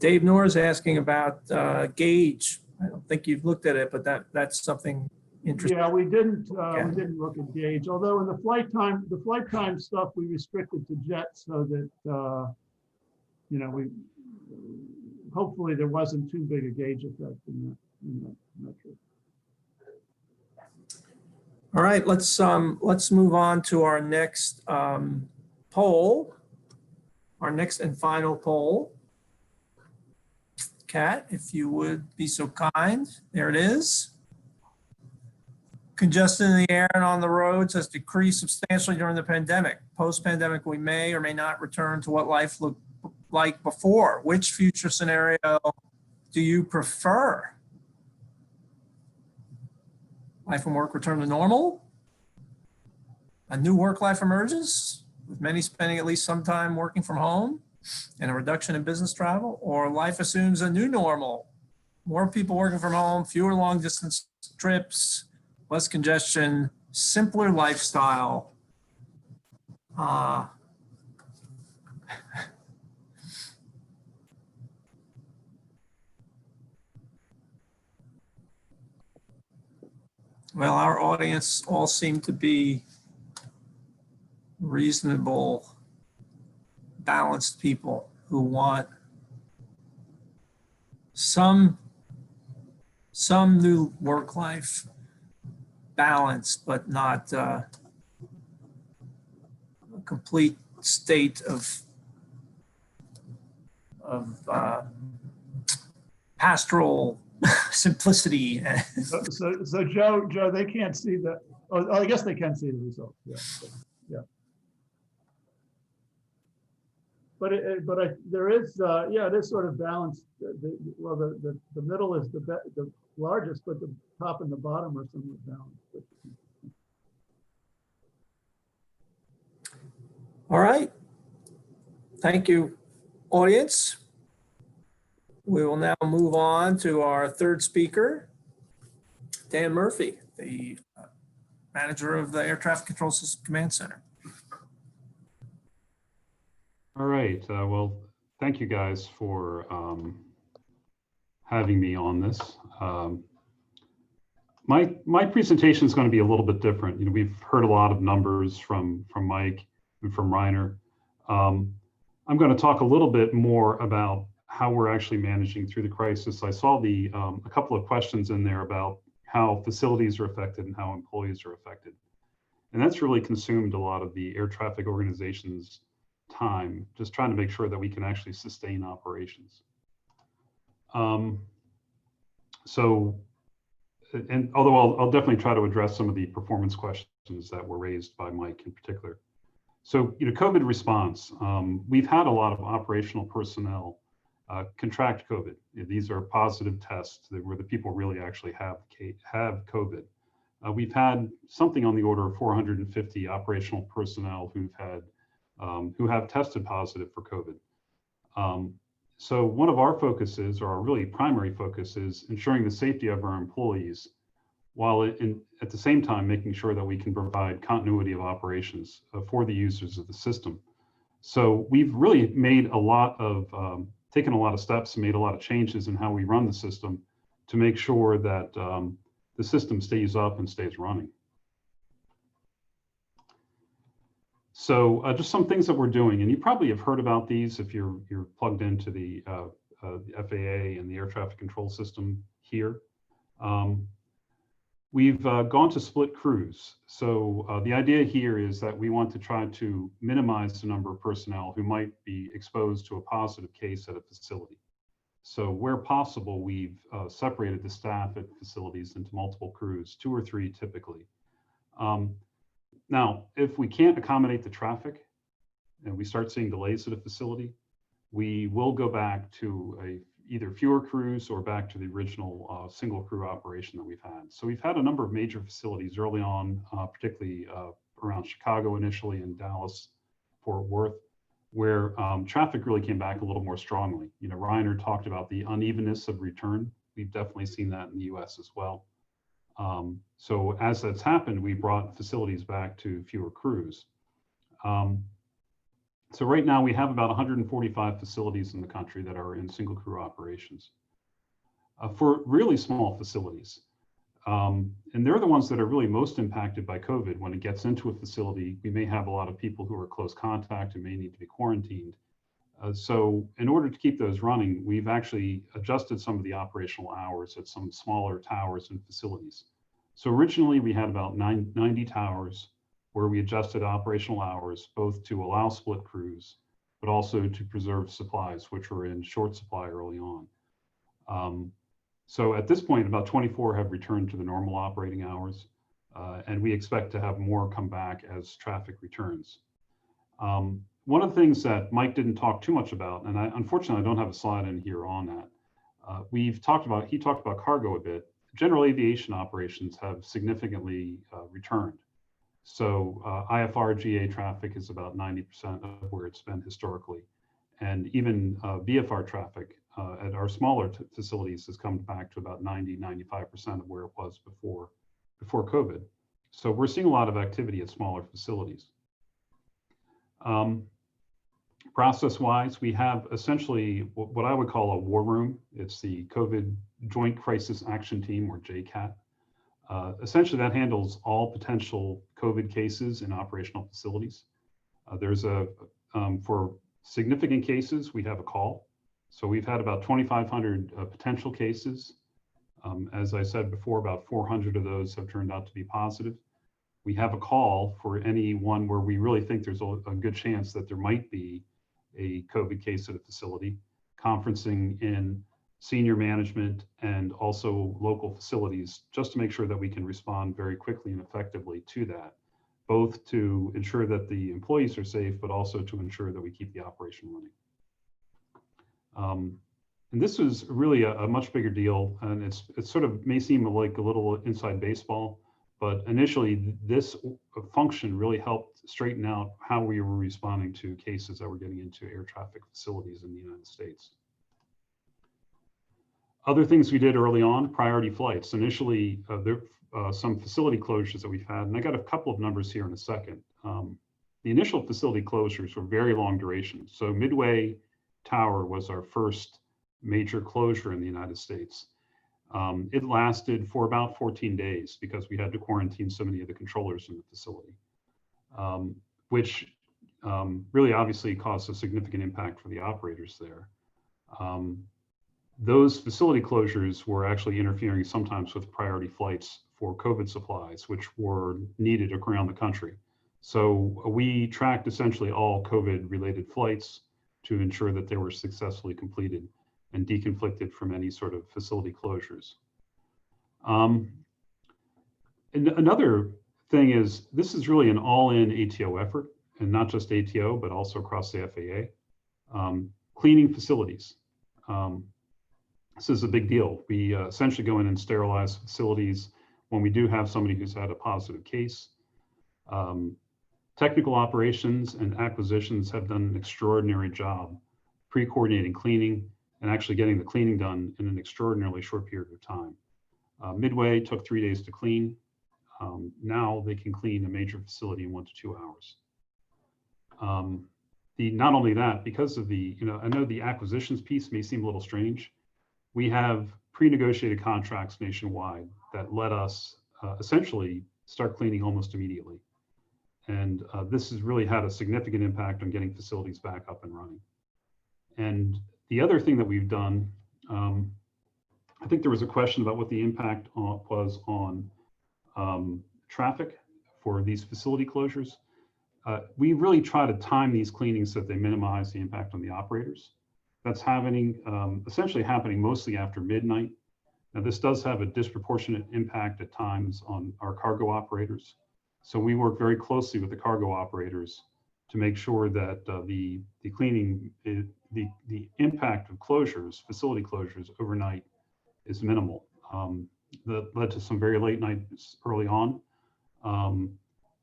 Dave Noor is asking about gauge. I don't think you've looked at it, but that's something interesting. Yeah, we didn't look at gauge. Although in the flight time stuff we restricted to jets so that you know, hopefully there wasn't too big a gauge effect in that metric. All right, let's move on to our next poll, our next and final poll. Kat, if you would be so kind. There it is. Congestion in the air and on the roads has decreased substantially during the pandemic. Post-pandemic, we may or may not return to what life looked like before. Which future scenario do you prefer? Life and work return to normal? A new work life emerges, with many spending at least some time working from home and a reduction in business travel? Or life assumes a new normal? More people working from home, fewer long distance trips, less congestion, simpler lifestyle. Well, our audience all seem to be reasonable, balanced people who want some new work life balance, but not a complete state of pastoral simplicity. So Joe, they can't see the, oh, I guess they can see the results. Yeah. But there is, it is sort of balanced. The middle is the largest, but the top and the bottom are somewhat balanced. All right. Thank you, audience. We will now move on to our third speaker, Dan Murphy, the manager of the Air Traffic Control System Command Center. All right. Well, thank you guys for having me on this. My presentation is going to be a little bit different. You know, we've heard a lot of numbers from Mike and from Reiner. I'm going to talk a little bit more about how we're actually managing through the crisis. I saw a couple of questions in there about how facilities are affected and how employees are affected. And that's really consumed a lot of the air traffic organization's time, just trying to make sure that we can actually sustain operations. And although I'll definitely try to address some of the performance questions that were raised by Mike in particular. So, you know, COVID response, we've had a lot of operational personnel contract COVID. These are positive tests where the people really actually have COVID. We've had something on the order of 450 operational personnel who have tested positive for COVID. So one of our focuses, or our really primary focus, is ensuring the safety of our employees, while at the same time making sure that we can provide continuity of operations for the users of the system. So we've really made a lot of, taken a lot of steps and made a lot of changes in how we run the system to make sure that the system stays up and stays running. So just some things that we're doing, and you probably have heard about these if you're plugged into the FAA and the air traffic control system here. We've gone to split crews. So the idea here is that we want to try to minimize the number of personnel who might be exposed to a positive case at a facility. So where possible, we've separated the staff at facilities into multiple crews, 2 or 3 typically. Now, if we can't accommodate the traffic and we start seeing delays at a facility, we will go back to either fewer crews or back to the original single crew operation that we've had. So we've had a number of major facilities early on, particularly around Chicago initially and Dallas, Fort Worth, where traffic really came back a little more strongly. You know, Reiner talked about the unevenness of return. We've definitely seen that in the US as well. So as that's happened, we brought facilities back to fewer crews. So right now we have about 145 facilities in the country that are in single crew operations. For really small facilities, and they're the ones that are really most impacted by COVID. When it gets into a facility, we may have a lot of people who are close contact and may need to be quarantined. So in order to keep those running, we've actually adjusted some of the operational hours at some smaller towers and facilities. So originally we had about 90 towers where we adjusted operational hours, both to allow split crews, but also to preserve supplies, which were in short supply early on. So at this point, about 24 have returned to the normal operating hours, and we expect to have more come back as traffic returns. One of the things that Mike didn't talk too much about, and unfortunately I don't have a slide in here on that, he talked about cargo a bit. General aviation operations have significantly returned. So IFR GA traffic is about 90% of where it's been historically. And even VFR traffic at our smaller facilities has come back to about 90–95% of where it was before COVID. So we're seeing a lot of activity at smaller facilities. Process-wise, we have essentially what I would call a war room. It's the COVID Joint Crisis Action Team, or JCAT. Essentially, that handles all potential COVID cases in operational facilities. For significant cases, we have a call. So we've had about 2,500 potential cases. As I said before, about 400 of those have turned out to be positive. We have a call for any one where we really think there's a good chance that there might be a COVID case at a facility, conferencing in senior management and also local facilities, just to make sure that we can respond very quickly and effectively to that, both to ensure that the employees are safe, but also to ensure that we keep the operation running. And this was really a much bigger deal, and it sort of may seem like a little inside baseball, but initially this function really helped straighten out how we were responding to cases that were getting into air traffic facilities in the United States. Other things we did early on, priority flights. Initially, there are some facility closures that we've had, and I got a couple of numbers here in a second. The initial facility closures were very long duration. So Midway Tower was our first major closure in the United States. It lasted for about 14 days because we had to quarantine so many of the controllers in the facility, which really obviously caused a significant impact for the operators there. Those facility closures were actually interfering sometimes with priority flights for COVID supplies, which were needed around the country. So we tracked essentially all COVID-related flights to ensure that they were successfully completed and deconflicted from any sort of facility closures. And another thing is, this is really an all-in ATO effort, and not just ATO, but also across the FAA. Cleaning facilities. This is a big deal. We essentially go in and sterilize facilities when we do have somebody who's had a positive case. Technical operations and acquisitions have done an extraordinary job pre-coordinating cleaning and actually getting the cleaning done in an extraordinarily short period of time. Midway took 3 days to clean. Now they can clean a major facility in 1 to 2 hours. Not only that, because of I know the acquisitions piece may seem a little strange. We have pre-negotiated contracts nationwide that let us essentially start cleaning almost immediately. And this has really had a significant impact on getting facilities back up and running. And the other thing that we've done, I think there was a question about what the impact was on traffic for these facility closures. We really try to time these cleanings so that they minimize the impact on the operators. That's essentially happening mostly after midnight. Now, this does have a disproportionate impact at times on our cargo operators. So we work very closely with the cargo operators to make sure that the cleaning, the impact of closures, facility closures overnight is minimal. That led to some very late nights early on.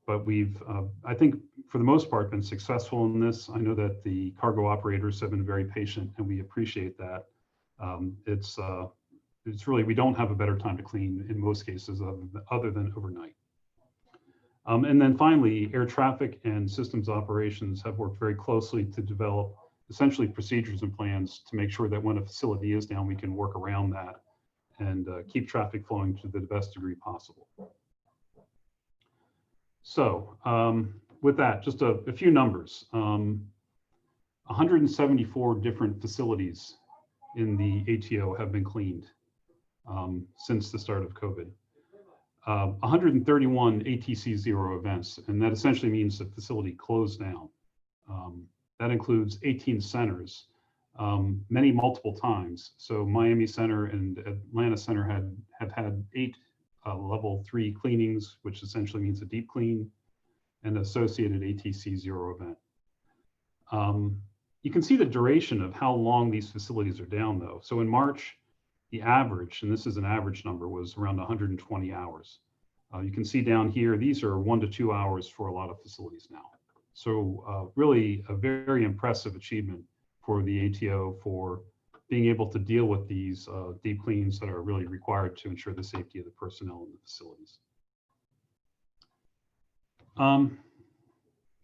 But we've, I think for the most part, been successful in this. I know that the cargo operators have been very patient, and we appreciate that. It's really, we don't have a better time to clean in most cases other than overnight. And then finally, air traffic and systems operations have worked very closely to develop essentially procedures and plans to make sure that when a facility is down, we can work around that and keep traffic flowing to the best degree possible. So with that, just a few numbers. 174 different facilities in the ATO have been cleaned since the start of COVID. 131 ATC 0 events, and that essentially means the facility closed down. That includes 18 centers many multiple times. So Miami Center and Atlanta Center have had 8 level 3 cleanings, which essentially means a deep clean and associated ATC 0 event. You can see the duration of how long these facilities are down though. So in March, the average, and this is an average number, was around 120 hours. You can see down here, these are 1 to 2 hours for a lot of facilities now. So really a very impressive achievement for the ATO for being able to deal with these deep cleans that are really required to ensure the safety of the personnel in the facilities.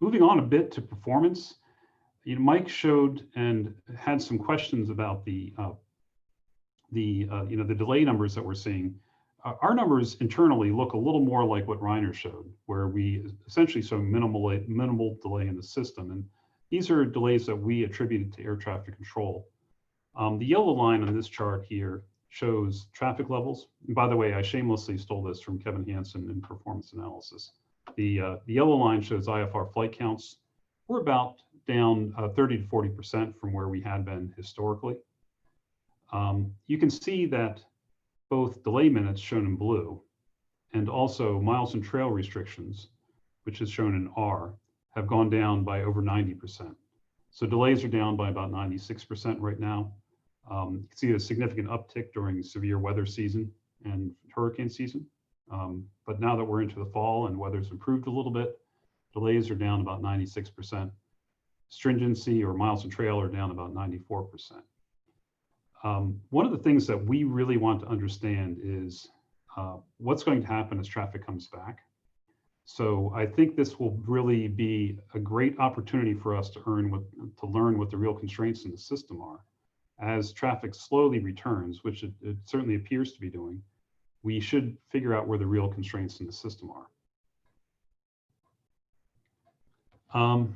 Moving on a bit to performance, Mike showed and had some questions about the delay numbers that we're seeing. Our numbers internally look a little more like what Reiner showed, where we essentially saw minimal delay in the system. And these are delays that we attributed to air traffic control. The yellow line on this chart here shows traffic levels. And by the way, I shamelessly stole this from Kevin Hansen in performance analysis. The yellow line shows IFR flight counts. We're about down 30 to 40% from where we had been historically. You can see that both delay minutes shown in blue and also miles and trail restrictions, which is shown in R, have gone down by over 90%. So delays are down by about 96% right now. You can see a significant uptick during severe weather season and hurricane season. But now that we're into the fall and weather's improved a little bit, delays are down about 96%. Stringency or miles and trail are down about 94%. One of the things that we really want to understand is what's going to happen as traffic comes back. So I think this will really be a great opportunity for us to learn what the real constraints in the system are. As traffic slowly returns, which it certainly appears to be doing, we should figure out where the real constraints in the system are.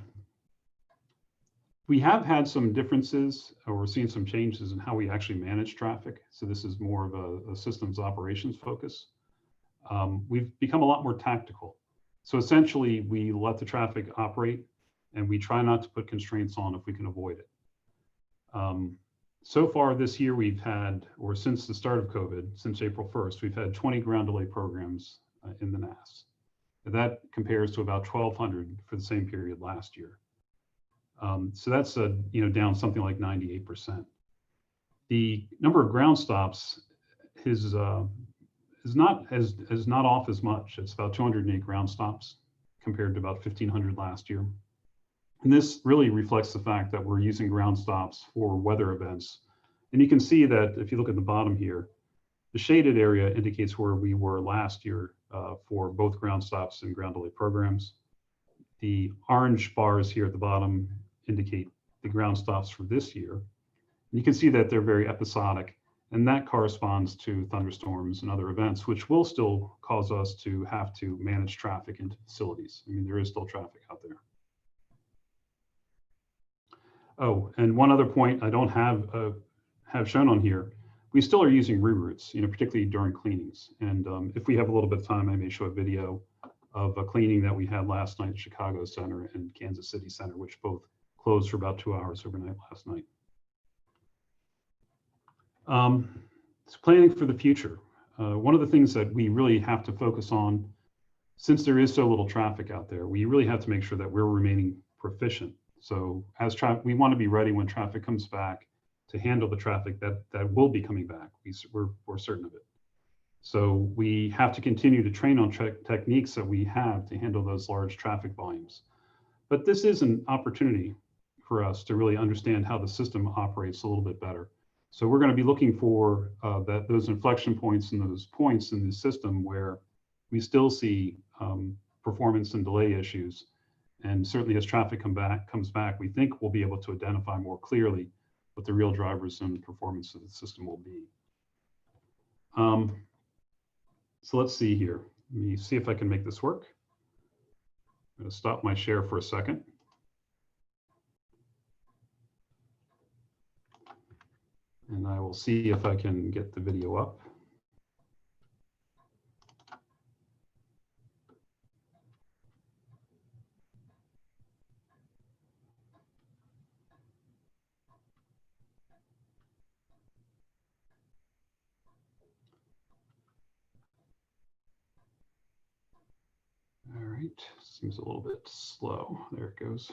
We have had some differences, or we're seeing some changes in how we actually manage traffic. So this is more of a systems operations focus. We've become a lot more tactical. So essentially, we let the traffic operate, and we try not to put constraints on if we can avoid it. So far this year, we've had, or since the start of COVID, since April 1st, we've had 20 ground delay programs in the NAS. That compares to about 1,200 for the same period last year. So that's down something like 98%. The number of ground stops is not off as much. It's about 208 ground stops compared to about 1,500 last year. And this really reflects the fact that we're using ground stops for weather events. And you can see that if you look at the bottom here, the shaded area indicates where we were last year for both ground stops and ground delay programs. The orange bars here at the bottom indicate the ground stops for this year. And you can see that they're very episodic, and that corresponds to thunderstorms and other events, which will still cause us to have to manage traffic into facilities. I mean, there is still traffic out there. Oh, and one other point I don't have shown on here, we still are using reroutes, particularly during cleanings. And if we have a little bit of time, I may show a video of a cleaning that we had last night at Chicago Center and Kansas City Center, which both closed for about 2 hours overnight last night. So planning for the future. One of the things that we really have to focus on, since there is so little traffic out there, we really have to make sure that we're remaining proficient. So we want to be ready when traffic comes back to handle the traffic that will be coming back. We're certain of it. So we have to continue to train on techniques that we have to handle those large traffic volumes. But this is an opportunity for us to really understand how the system operates a little bit better. So we're going to be looking for those inflection points and those points in the system where we still see performance and delay issues. And certainly as traffic comes back, we think we'll be able to identify more clearly what the real drivers and performance of the system will be. So let's see here. Let me see if I can make this work. I'm going to stop my share for a second. And I will see if I can get the video up. right, seems a little bit slow. There it goes.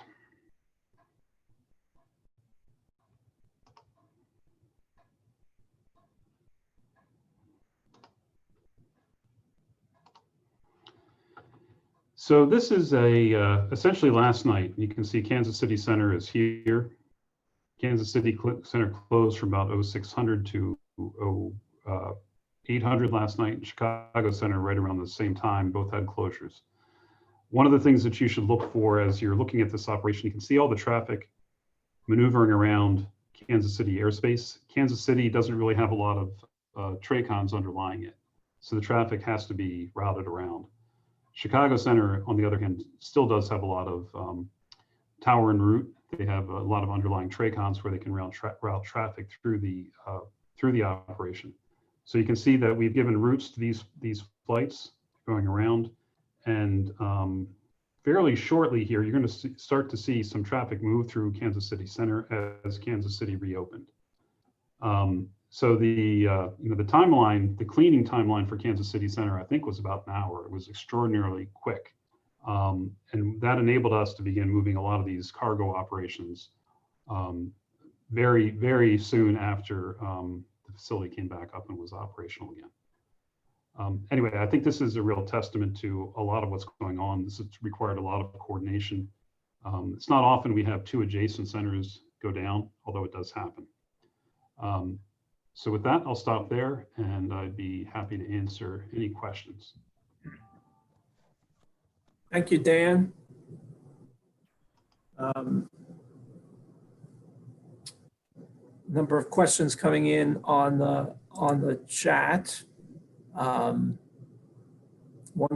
So this is essentially last night. You can see Kansas City Center is here. Kansas City Center closed from about 0600 to 0800 last night. And Chicago Center right around the same time, both had closures. One of the things that you should look for as you're looking at this operation, you can see all the traffic maneuvering around Kansas City airspace. Kansas City doesn't really have a lot of TRACONs underlying it. So the traffic has to be routed around. Chicago Center, on the other hand, still does have a lot of tower en route. They have a lot of underlying TRACONs where they can route traffic through the operation. So you can see that we've given routes to these flights going around, and fairly shortly here, you're going to start to see some traffic move through Kansas City Center as Kansas City reopened. So the timeline, the cleaning timeline for Kansas City Center, I think was about an hour. It was extraordinarily quick. And that enabled us to begin moving a lot of these cargo operations very, very soon after the facility came back up and was operational again. Anyway, I think this is a real testament to a lot of what's going on. This has required a lot of coordination. It's not often we have two adjacent centers go down, although it does happen. So with that, I'll stop there, and I'd be happy to answer any questions. Thank you, Dan. Number of questions coming in on the chat. One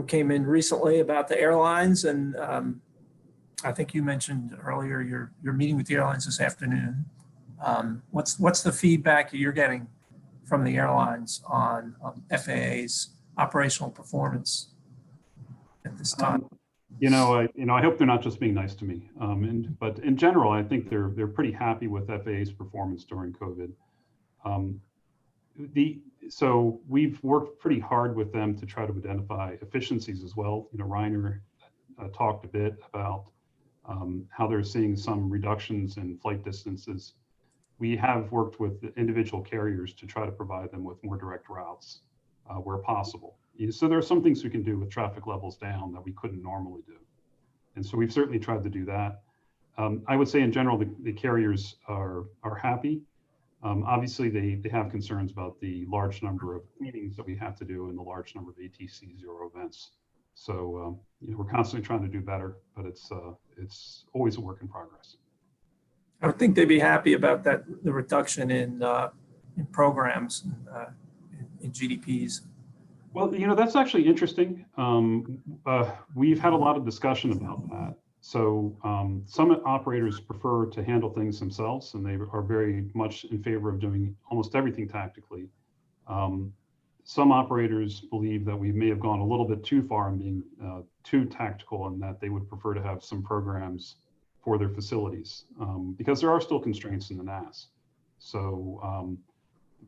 came in recently about the airlines, and I think you mentioned earlier you're meeting with the airlines this afternoon. What's the feedback you're getting from the airlines on FAA's operational performance at this time? I hope they're not just being nice to me. But in general, I think they're pretty happy with FAA's performance during COVID. So we've worked pretty hard with them to try to identify efficiencies as well. Reiner talked a bit about how they're seeing some reductions in flight distances. We have worked with the individual carriers to try to provide them with more direct routes where possible. So there are some things we can do with traffic levels down that we couldn't normally do. And so we've certainly tried to do that. I would say in general, the carriers are happy. Obviously, they have concerns about the large number of meetings that we have to do and the large number of ATC 0 events. So we're constantly trying to do better, but it's always a work in progress. I would think they'd be happy about that, the reduction in programs, in GDPs. Well, that's actually interesting. We've had a lot of discussion about that. So some operators prefer to handle things themselves, and they are very much in favor of doing almost everything tactically. Some operators believe that we may have gone a little bit too far in being too tactical, and that they would prefer to have some programs for their facilities, because there are still constraints in the NAS. So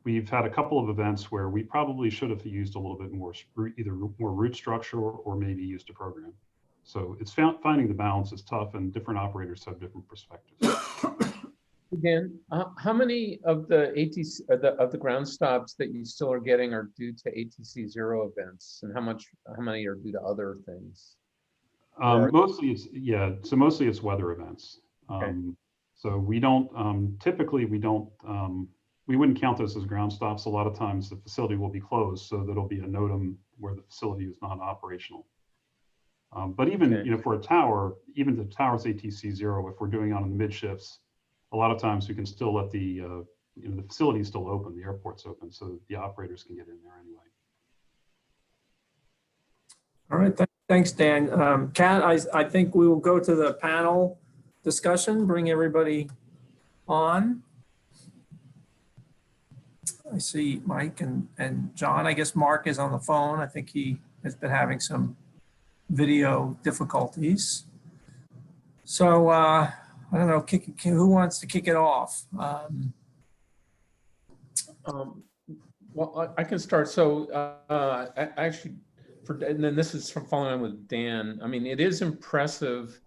we've had a couple of events where we probably should have used a little bit more, either more route structure or maybe used a program. So it's finding the balance is tough, and different operators have different perspectives. Dan, how many of the of the ground stops that you still are getting are due to ATC 0 events, and how many are due to other things? Mostly it's weather events. Okay. So we don't typically we wouldn't count those as ground stops. A lot of times the facility will be closed, so there'll be a NOTAM where the facility is not operational. But even for a tower, even the tower's ATC 0, if we're doing on the mid shifts, a lot of times we can still let the the facility is still open, the airport's open, so the operators can get in there anyway. All right, thanks, Dan. Kat, I think we will go to the panel discussion, bring everybody on. I see Mike and John. I guess Mark is on the phone. I think he has been having some video difficulties. So I don't know, who wants to kick it off? Well, I can start. So actually, and then this is from following on with Dan. I mean, it is impressive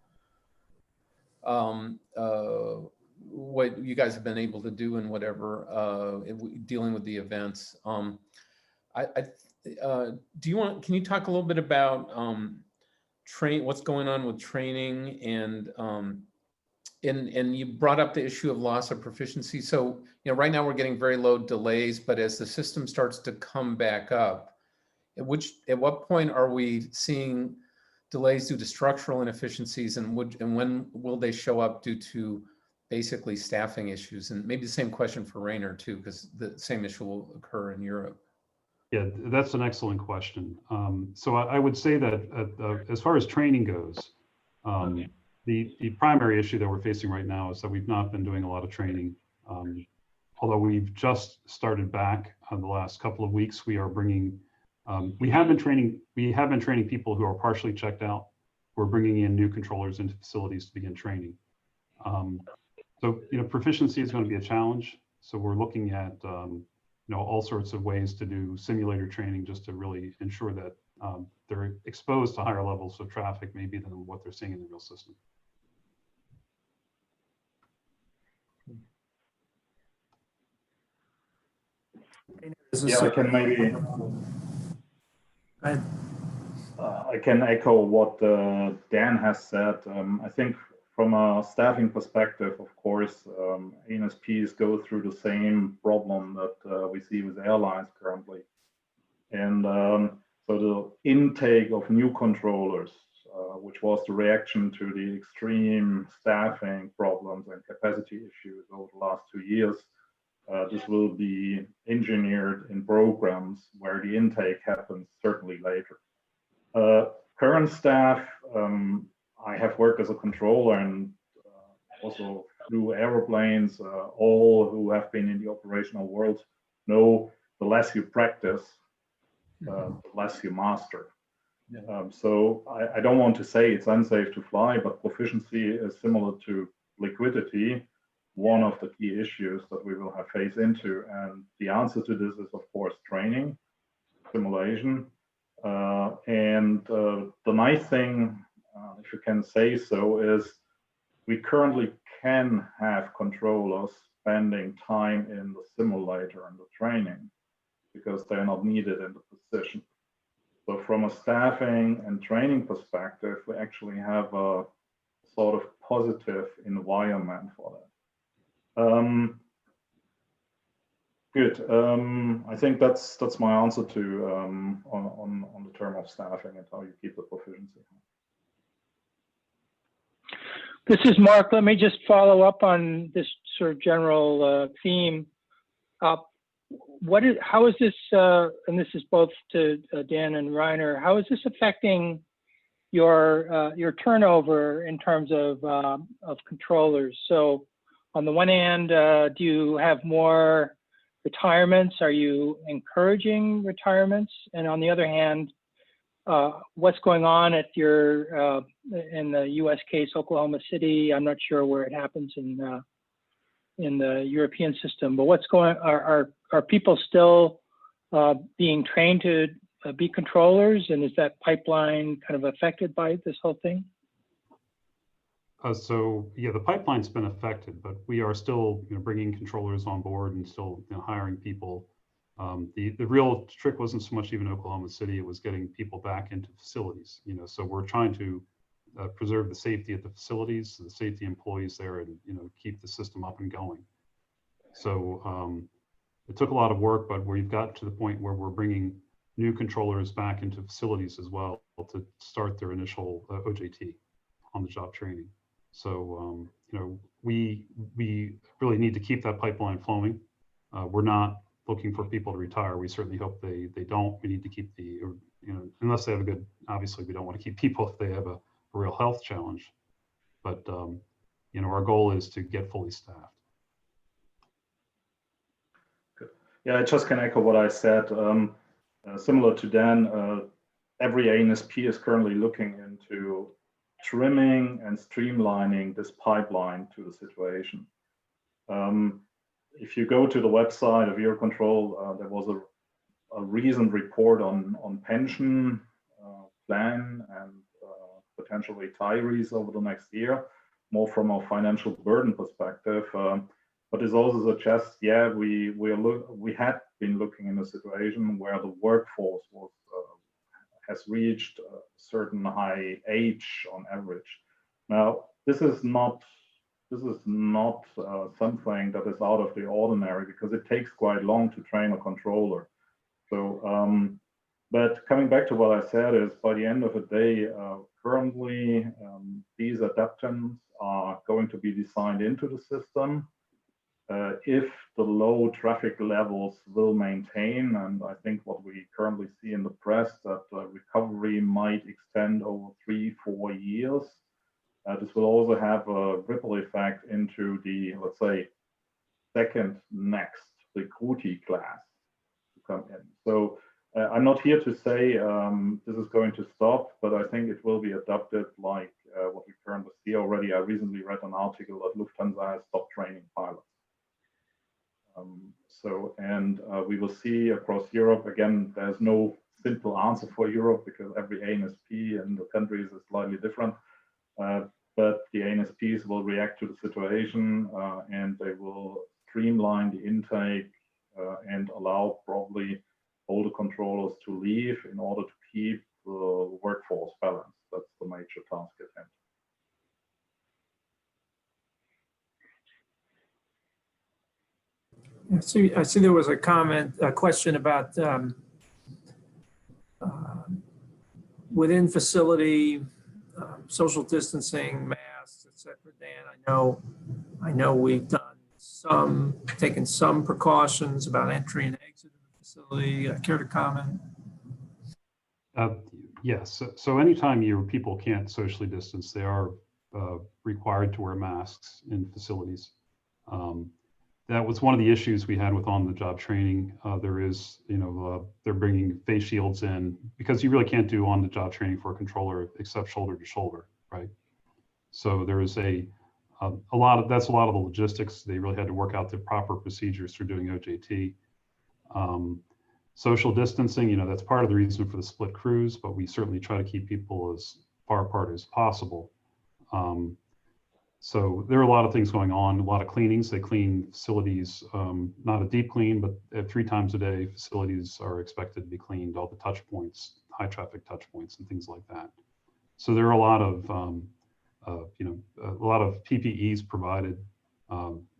what you guys have been able to do and whatever dealing with the events. Can you talk a little bit about what's going on with training and you brought up the issue of loss of proficiency. So, right now we're getting very low delays, but as the system starts to come back up, at what point are we seeing delays due to structural inefficiencies, and when will they show up due to basically staffing issues? And maybe the same question for Rainer too, because the same issue will occur in Europe. Yeah, that's an excellent question. So I would say that as far as training goes, the primary issue that we're facing right now is that we've not been doing a lot of training. Although we've just started back on the last couple of weeks, we are bringing, we have been training people who are partially checked out. We're bringing in new controllers into facilities to begin training. So, proficiency is going to be a challenge. So we're looking at, all sorts of ways to do simulator training just to really ensure that they're exposed to higher levels of traffic maybe than what they're seeing in the real system. Yeah, I can maybe. Go ahead. I can echo what Dan has said. I think from a staffing perspective, of course, ANSPs go through the same problem that we see with airlines currently. And so the intake of new controllers, which was the reaction to the extreme staffing problems and capacity issues over the last 2 years, this will be engineered in programs where the intake happens certainly later. Current staff, I have worked as a controller and also flew aeroplanes. All who have been in the operational world know the less you practice, the less you master. Yeah. So I don't want to say it's unsafe to fly, but proficiency is similar to liquidity, one of the key issues that we will have face into. And the answer to this is, of course, training, simulation. And the nice thing, if you can say so, is we currently can have controllers spending time in the simulator and the training because they're not needed in the position. So from a staffing and training perspective, we actually have a sort of positive environment for that. Good. I think that's my answer to on the term of staffing and how you keep the proficiency. This is Mark. Let me just follow up on this sort of general theme. How is this, and this is both to Dan and Rainer, how is this affecting your turnover in terms of controllers? So on the one hand, do you have more retirements? Are you encouraging retirements? And on the other hand, what's going on at your in the U.S. case, Oklahoma City? I'm not sure where it happens in the European system, but what's going? Are people still being trained to be controllers, and is that pipeline kind of affected by this whole thing? So yeah, the pipeline's been affected, but we are still bringing controllers on board and still hiring people. The real trick wasn't so much even Oklahoma City; it was getting people back into facilities. So we're trying to preserve the safety at the facilities, the safety employees there, and keep the system up and going. So it took a lot of work, but we've got to the point where we're bringing new controllers back into facilities as well to start their initial OJT, on-the-job training. So we really need to keep that pipeline flowing. We're not looking for people to retire. We certainly hope they don't. We need to keep unless they have a good. Obviously, we don't want to keep people if they have a real health challenge. But our goal is to get fully staffed. Good. Yeah, I just can echo what I said. Similar to Dan, every ANSP is currently looking into trimming and streamlining this pipeline to the situation. If you go to the website of EURCONTROL, there was a recent report on pension plan and potential retirees over the next year, more from a financial burden perspective. But this also suggests, yeah, we had been looking in a situation where the workforce was has reached a certain high age on average. Now, this is not something that is out of the ordinary, because it takes quite long to train a controller. So, but coming back to what I said is, by the end of the day, currently these adaptants are going to be designed into the system. If the low traffic levels will maintain, and I think what we currently see in the press, that recovery might extend over 3-4 years. This will also have a ripple effect into the, let's say, second next, the Kuti class to come in. So I'm not here to say this is going to stop, but I think it will be adopted like what we currently see already. I recently read an article that Lufthansa has stopped training pilots. We will see across Europe, again, there's no simple answer for Europe, because every ANSP in the countries is slightly different. But the ANSPs will react to the situation and they will streamline the intake and allow probably all the controllers to leave in order to keep the workforce balance. That's the major task at hand. I see there was a question about within facility, social distancing, masks, etc. Dan, I know we've taken some precautions about entry and exit of the facility. Care to comment? Yes. So anytime your people can't socially distance, they are required to wear masks in facilities. That was one of the issues we had with on-the-job training. They're bringing face shields in, because you really can't do on-the-job training for a controller except shoulder to shoulder, right? So there is a lot of the logistics. They really had to work out the proper procedures for doing OJT. Social distancing, that's part of the reason for the split crews, but we certainly try to keep people as far apart as possible. So there are a lot of things going on, a lot of cleanings. They clean facilities, not a deep clean, but 3 times a day, facilities are expected to be cleaned, all the touch points, high traffic touch points and things like that. So there are a lot of, PPEs provided,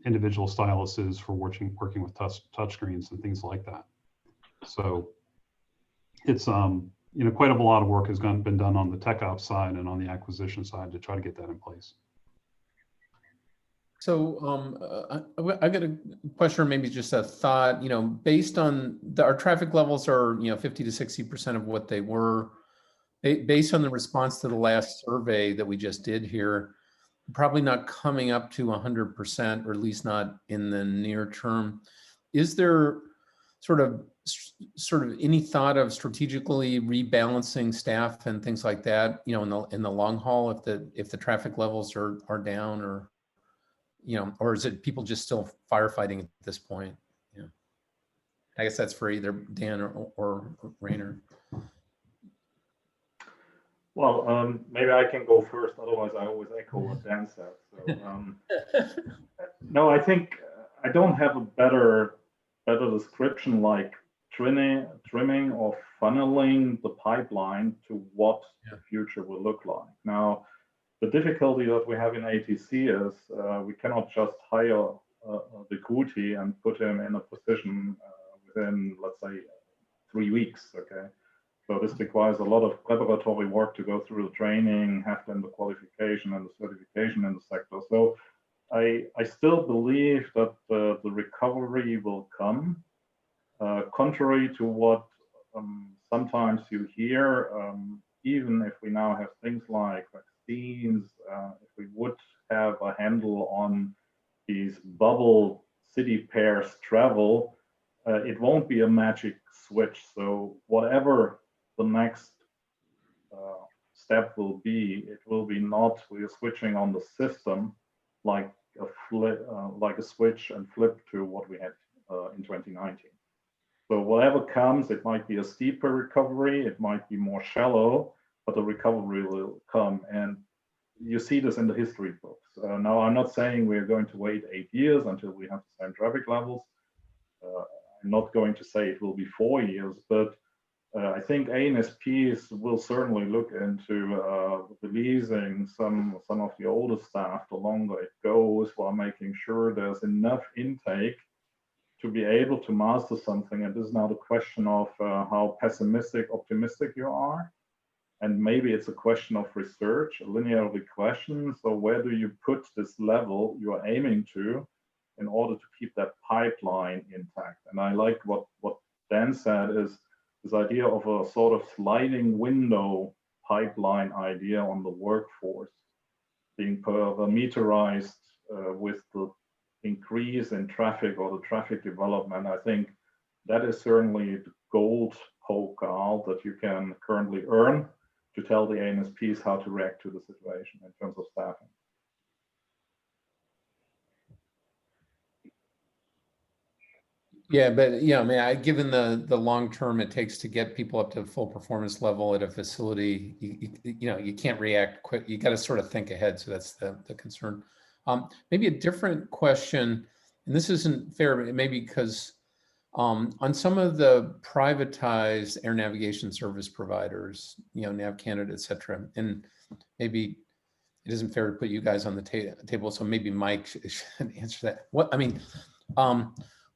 individual styluses for working with touch screens and things like that. So it's, quite a lot of work has been done on the tech ops side and on the acquisition side to try to get that in place. So I got a question, or maybe just a thought. Based on our traffic levels are 50 to 60% of what they were. Based on the response to the last survey that we just did here, probably not coming up to 100%, or at least not in the near term. Is there sort of any thought of strategically rebalancing staff and things like that, in the long haul, if the traffic levels are down, or or is it people just still firefighting at this point? Yeah, I guess that's for either Dan or Rainer. Well, maybe I can go first. Otherwise, I always echo what Dan said. So, no, I think I don't have a better description, like trimming or funneling the pipeline to what the future will look like. Now, the difficulty that we have in ATC is we cannot just hire the Kuti and put him in a position within, let's say, 3 weeks. Okay, so this requires a lot of preparatory work to go through the training, have then the qualification and the certification in the sector. So I still believe that the recovery will come, contrary to what sometimes you hear. Even if we now have things like vaccines, if we would have a handle on these bubble city pairs travel, it won't be a magic switch. So whatever the next step will be, it will be not we are switching on the system like a switch and flip to what we had in 2019. So whatever comes, it might be a steeper recovery, it might be more shallow, but the recovery will come. And you see this in the history books. Now, I'm not saying we're going to wait 8 years until we have the same traffic levels. I'm not going to say it will be 4 years, but I think ANSPs will certainly look into releasing some of the older staff the longer it goes, while making sure there's enough intake to be able to master something. And this is now the question of how pessimistic, optimistic you are. And maybe it's a question of research, a linear regression. So where do you put this level you are aiming to in order to keep that pipeline intact? And I like what Dan said, is this idea of a sort of sliding window pipeline idea on the workforce being parameterized with the increase in traffic or the traffic development. I think that is certainly the gold poker that you can currently earn to tell the ANSPs how to react to the situation in terms of staffing. Yeah, but yeah, I mean, given the long term it takes to get people up to full performance level at a facility, you can't react quick. You got to sort of think ahead. So that's the concern. Maybe a different question, and this isn't fair, but maybe because on some of the privatized air navigation service providers, Nav Canada, et cetera, and maybe it isn't fair to put you guys on the table. So maybe Mike should answer that.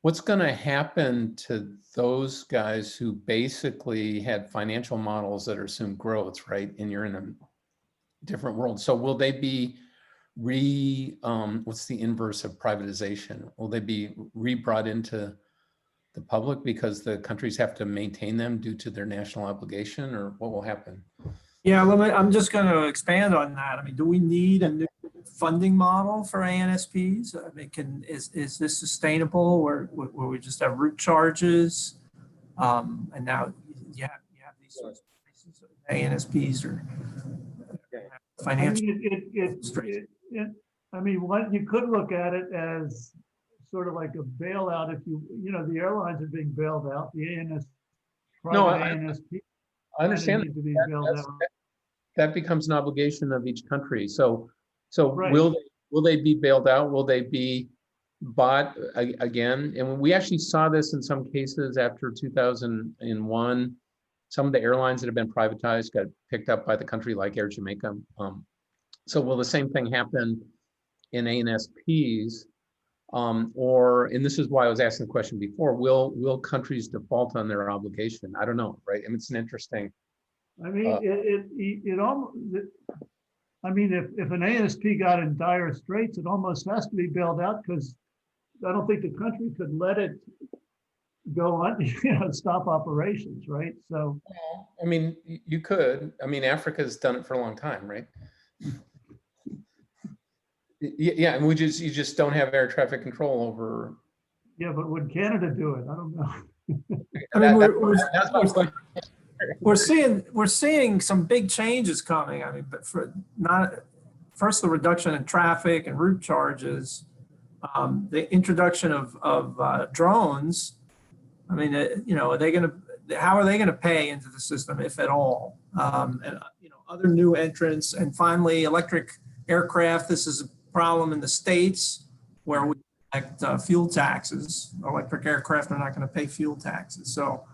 What's going to happen to those guys who basically had financial models that assume growth, right? And you're in a different world. So will they be what's the inverse of privatization? Will they be re-brought into the public because the countries have to maintain them due to their national obligation, or what will happen? Yeah, I'm just going to expand on that. I mean, do we need a new funding model for ANSPs? I mean, is this sustainable where we just have route charges? And now you have these sorts of places, ANSPs or financial. I mean, what you could look at it as sort of like a bailout. If the airlines are being bailed out, the ANSP. I understand need to be bailed out. That becomes an obligation of each country. So Right. will they be bailed out? Will they be bought again? And we actually saw this in some cases after 2001. Some of the airlines that have been privatized got picked up by the country, like Air Jamaica. So will the same thing happen in ANSPs? And this is why I was asking the question before, will countries default on their obligation? I don't know, right? I mean, it's an interesting. I mean, it almost. I mean, if an ANSP got in dire straits, it almost has to be bailed out, because I don't think the country could let it go on, stop operations, right? So. I mean, you could. I mean, Africa's done it for a long time, right? Yeah, and you just don't have air traffic control over. Yeah, but would Canada do it? I don't know. I mean, we're seeing some big changes coming. I mean, but first the reduction in traffic and route charges, the introduction of drones. I mean, how are they going to pay into the system, if at all? And other new entrants, and finally electric aircraft. This is a problem in the States where we collect fuel taxes. Electric aircraft are not going to pay fuel taxes. So,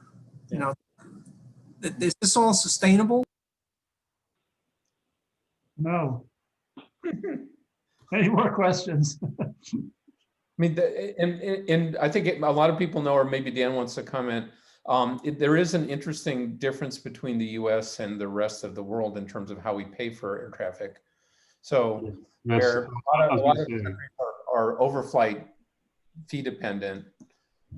is this all sustainable? No. Any more questions? I mean, and I think a lot of people know, or maybe Dan wants to comment. There is an interesting difference between the U.S. and the rest of the world in terms of how we pay for air traffic. So where a lot of countries are overflight fee dependent,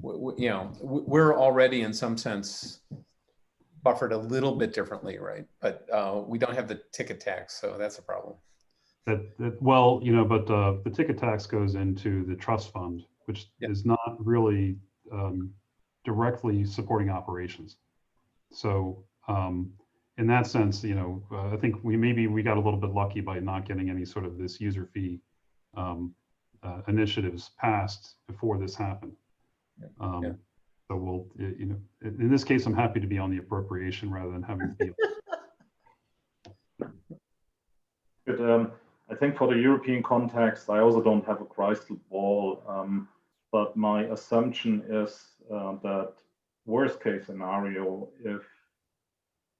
we're already in some sense buffered a little bit differently, right? But we don't have the ticket tax, so that's a problem. But the ticket tax goes into the trust fund, which is not really directly supporting operations. So in that sense, I think we got a little bit lucky by not getting any sort of this user fee initiatives passed before this happened. So we'll, in this case, I'm happy to be on the appropriation rather than having to be. But I think for the European context, I also don't have a crystal ball. But my assumption is that worst case scenario, if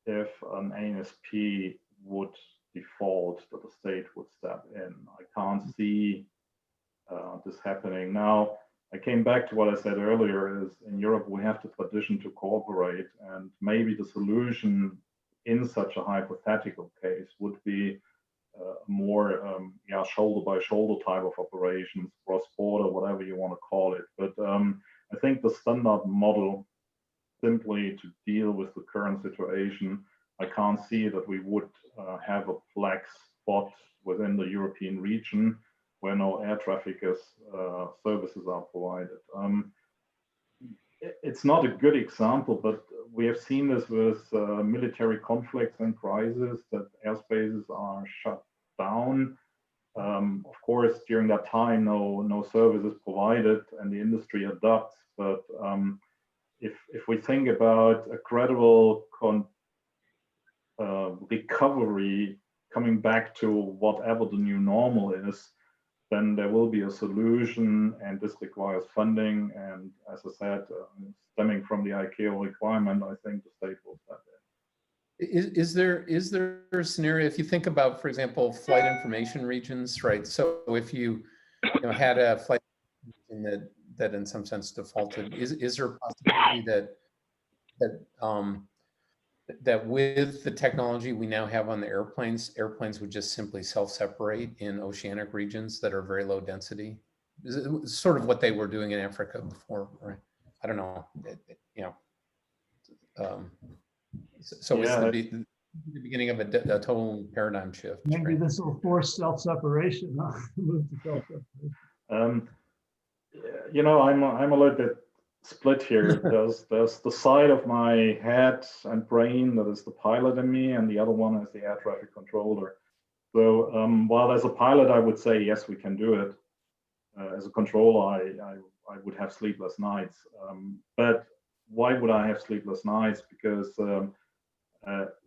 an ANSP would default, that the state would step in. I can't see this happening. Now, I came back to what I said earlier, is in Europe, we have the tradition to cooperate, and maybe the solution in such a hypothetical case would be more shoulder by shoulder type of operations, cross border, whatever you want to call it. But I think the standard model, simply to deal with the current situation, I can't see that we would have a black spot within the European region where no air traffic services are provided. It's not a good example, but we have seen this with military conflicts and crises, that airspaces are shut down. Of course, during that time, no service is provided and the industry adapts. But if we think about a credible recovery coming back to whatever the new normal is, then there will be a solution, and this requires funding. And as I said, stemming from the ICAO requirement, I think the state will step in. Is there a scenario, if you think about, for example, flight information regions, right? So if you had a flight that in some sense defaulted, is there a possibility that with the technology we now have on the airplanes would just simply self-separate in oceanic regions that are very low density? Is it sort of what they were doing in Africa before, right? I don't know, so Yeah, it's the beginning of a total paradigm shift. Maybe right? this will force self-separation. Move to self-separation. I'm a little bit split here. There's the side of my head and brain that is the pilot in me, and the other one is the air traffic controller. So while as a pilot, I would say, yes, we can do it. As a controller, I would have sleepless nights. But why would I have sleepless nights? Because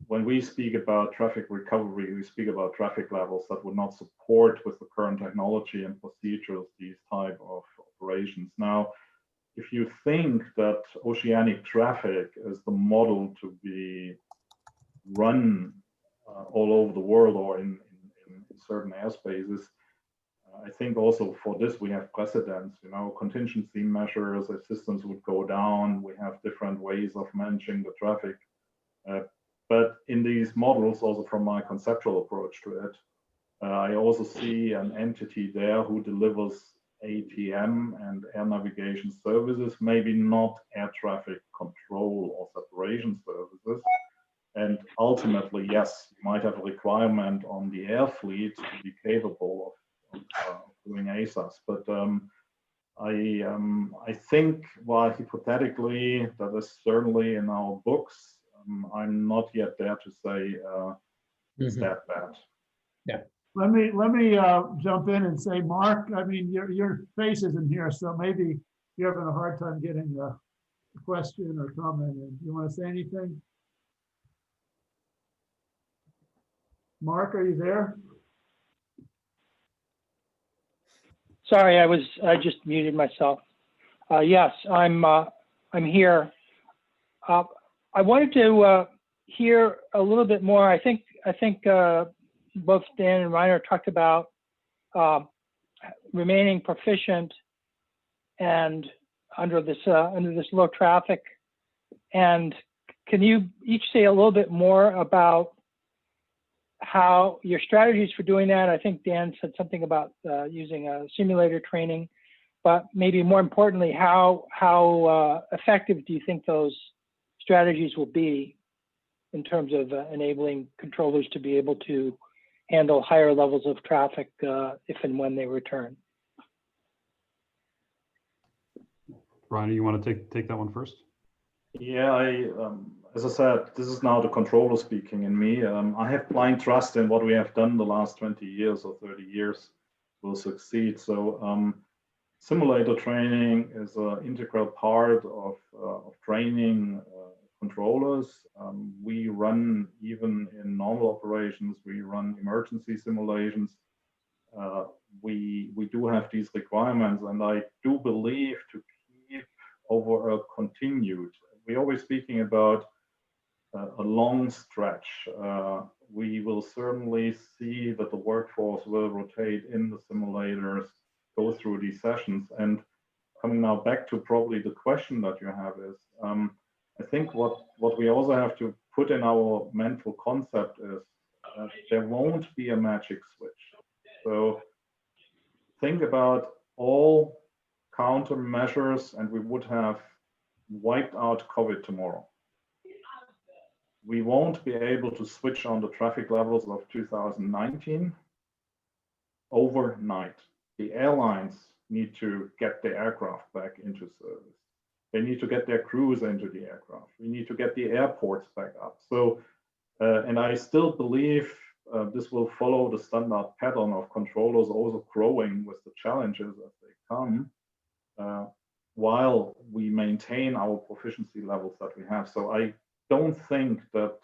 when we speak about traffic recovery, we speak about traffic levels that would not support with the current technology and procedures these type of operations. Now, if you think that oceanic traffic is the model to be run all over the world or in certain airspaces, I think also for this we have precedents, contingency measures. If systems would go down, we have different ways of managing the traffic. But in these models, also from my conceptual approach to it, I also see an entity there who delivers ATM and air navigation services, maybe not air traffic control or separation services. And ultimately, yes, you might have a requirement on the air fleet to be capable of doing ASAS. But I think, while hypothetically that is certainly in our books, I'm not yet there to say it's that bad. Yeah. Let me jump in and say, Mark, I mean, your face isn't here, so maybe you're having a hard time getting a question or comment in. You want to say anything? Mark, are you there? Sorry, I just muted myself. Yes, I'm here. I wanted to hear a little bit more. I think both Dan and Reiner talked about remaining proficient and under this low traffic. And can you each say a little bit more about how your strategies for doing that? I think Dan said something about using a simulator training, but maybe more importantly, how effective do you think those strategies will be in terms of enabling controllers to be able to handle higher levels of traffic if and when they return? Reiner, you want to take that one first? Yeah, as I said, this is now the controller speaking in me. I have blind trust in what we have done the last 20 years or 30 years will succeed. So simulator training is an integral part of training controllers. We run, even in normal operations, we run emergency simulations. We do have these requirements, and I do believe to keep over a continued, we're always speaking about a long stretch. We will certainly see that the workforce will rotate in the simulators, go through these sessions. And coming now back to probably the question that you have is, I think what we also have to put in our mental concept is there won't be a magic switch. So think about all countermeasures, and we would have wiped out COVID tomorrow. We won't be able to switch on the traffic levels of 2019 overnight. The airlines need to get the aircraft back into service. They need to get their crews into the aircraft. We need to get the airports back up. So, and I still believe this will follow the standard pattern of controllers also growing with the challenges as they come, while we maintain our proficiency levels that we have. So I don't think that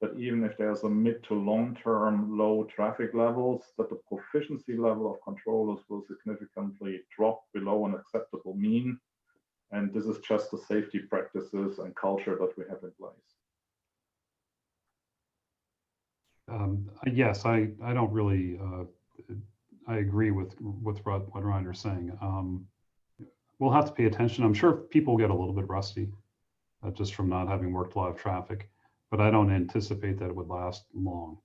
that even if there's a mid to long-term low traffic levels, that the proficiency level of controllers will significantly drop below an acceptable mean. And this is just the safety practices and culture that we have in place. Yes, I don't really, I agree with what Reiner's saying. We'll have to pay attention. I'm sure people get a little bit rusty just from not having worked live traffic, but I don't anticipate that it would last long.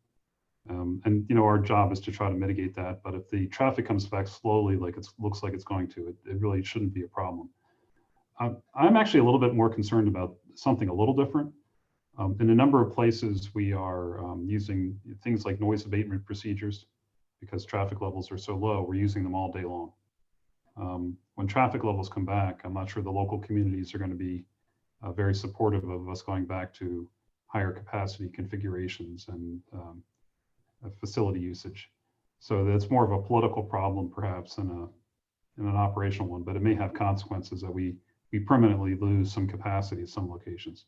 And you know, our job is to try to mitigate that. But if the traffic comes back slowly, like it looks like it's going to, it really shouldn't be a problem. I'm actually a little bit more concerned about something a little different. In a number of places, we are using things like noise abatement procedures because traffic levels are so low. We're using them all day long. When traffic levels come back, I'm not sure the local communities are going to be very supportive of us going back to higher capacity configurations and facility usage. So that's more of a political problem perhaps than an operational one, but it may have consequences that we permanently lose some capacity at some locations.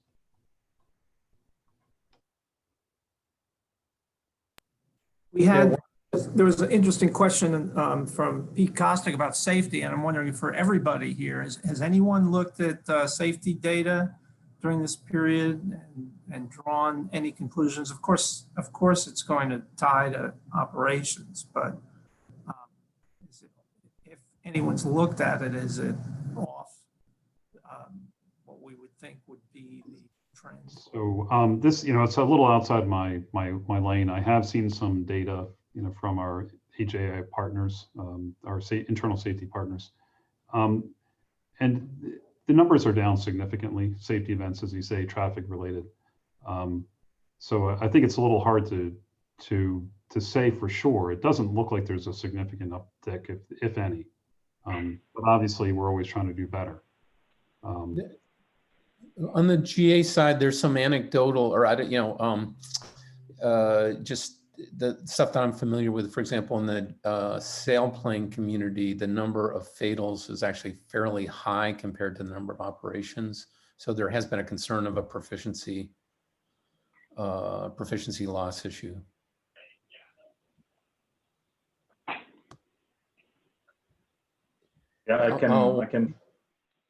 We had, there was an interesting question from Pete Kostick about safety, and I'm wondering for everybody here, has anyone looked at safety data during this period and drawn any conclusions? Of course, it's going to tie to operations, but if anyone's looked at it, is it off what we would think would be the trends? So this, you know, it's a little outside my lane. I have seen some data, you know, from our HAI partners, our internal safety partners, and the numbers are down significantly. Safety events, as you say, traffic related. So I think it's a little hard to say for sure. It doesn't look like there's a significant uptick, if any. But obviously, we're always trying to do better. On the GA side, there's some anecdotal, or I don't, you know, just the stuff that I'm familiar with. For example, in the sailplane community, the number of fatals is actually fairly high compared to the number of operations. So there has been a concern of a proficiency loss issue. Yeah,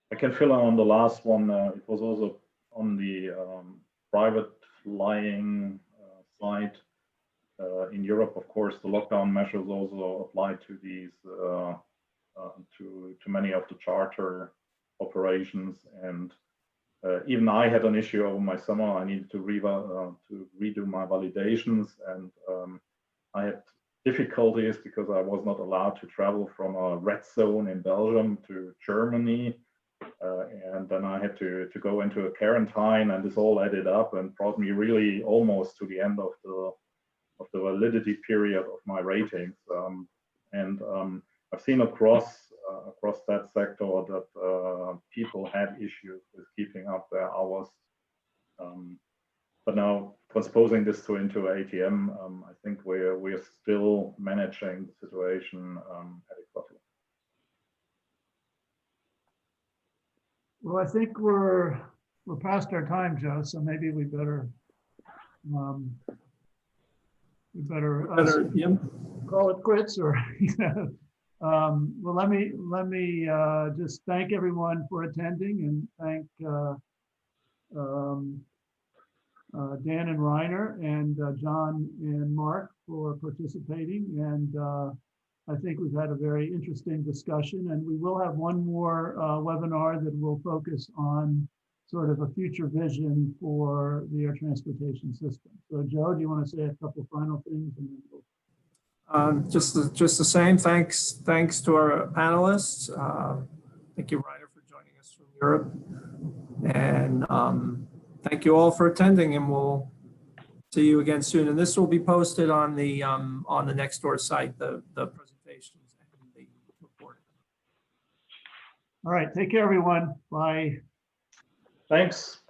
I can fill in on the last one. It was also on the private flying side. In Europe, of course, the lockdown measures also apply to these to many of the charter operations. And even I had an issue over my summer. I needed to redo my validations, and I had difficulties because I was not allowed to travel from a red zone in Belgium to Germany. And then I had to go into a quarantine, and this all added up and brought me really almost to the end of the validity period of my ratings. I've seen across that sector that people had issues with keeping up their hours. But now transposing this into ATM, I think we're still managing the situation adequately. Well, I think we're past our time, Joe, so maybe we better, um, Yeah. call it quits or, well, let me just thank everyone for attending and thank Dan and Reiner and John and Mark for participating. And I think we've had a very interesting discussion, and we will have one more webinar that will focus on sort of a future vision for the air transportation system. So Joe, do you want to say a couple final things? And then we'll... Just the same. Thanks to our panelists. Thank you, Ryder, for joining us from Europe. And thank you all for attending, and we'll see you again soon. And this will be posted on the NEXTOR site, the presentations and the report. All right, take care, everyone. Bye. Thanks.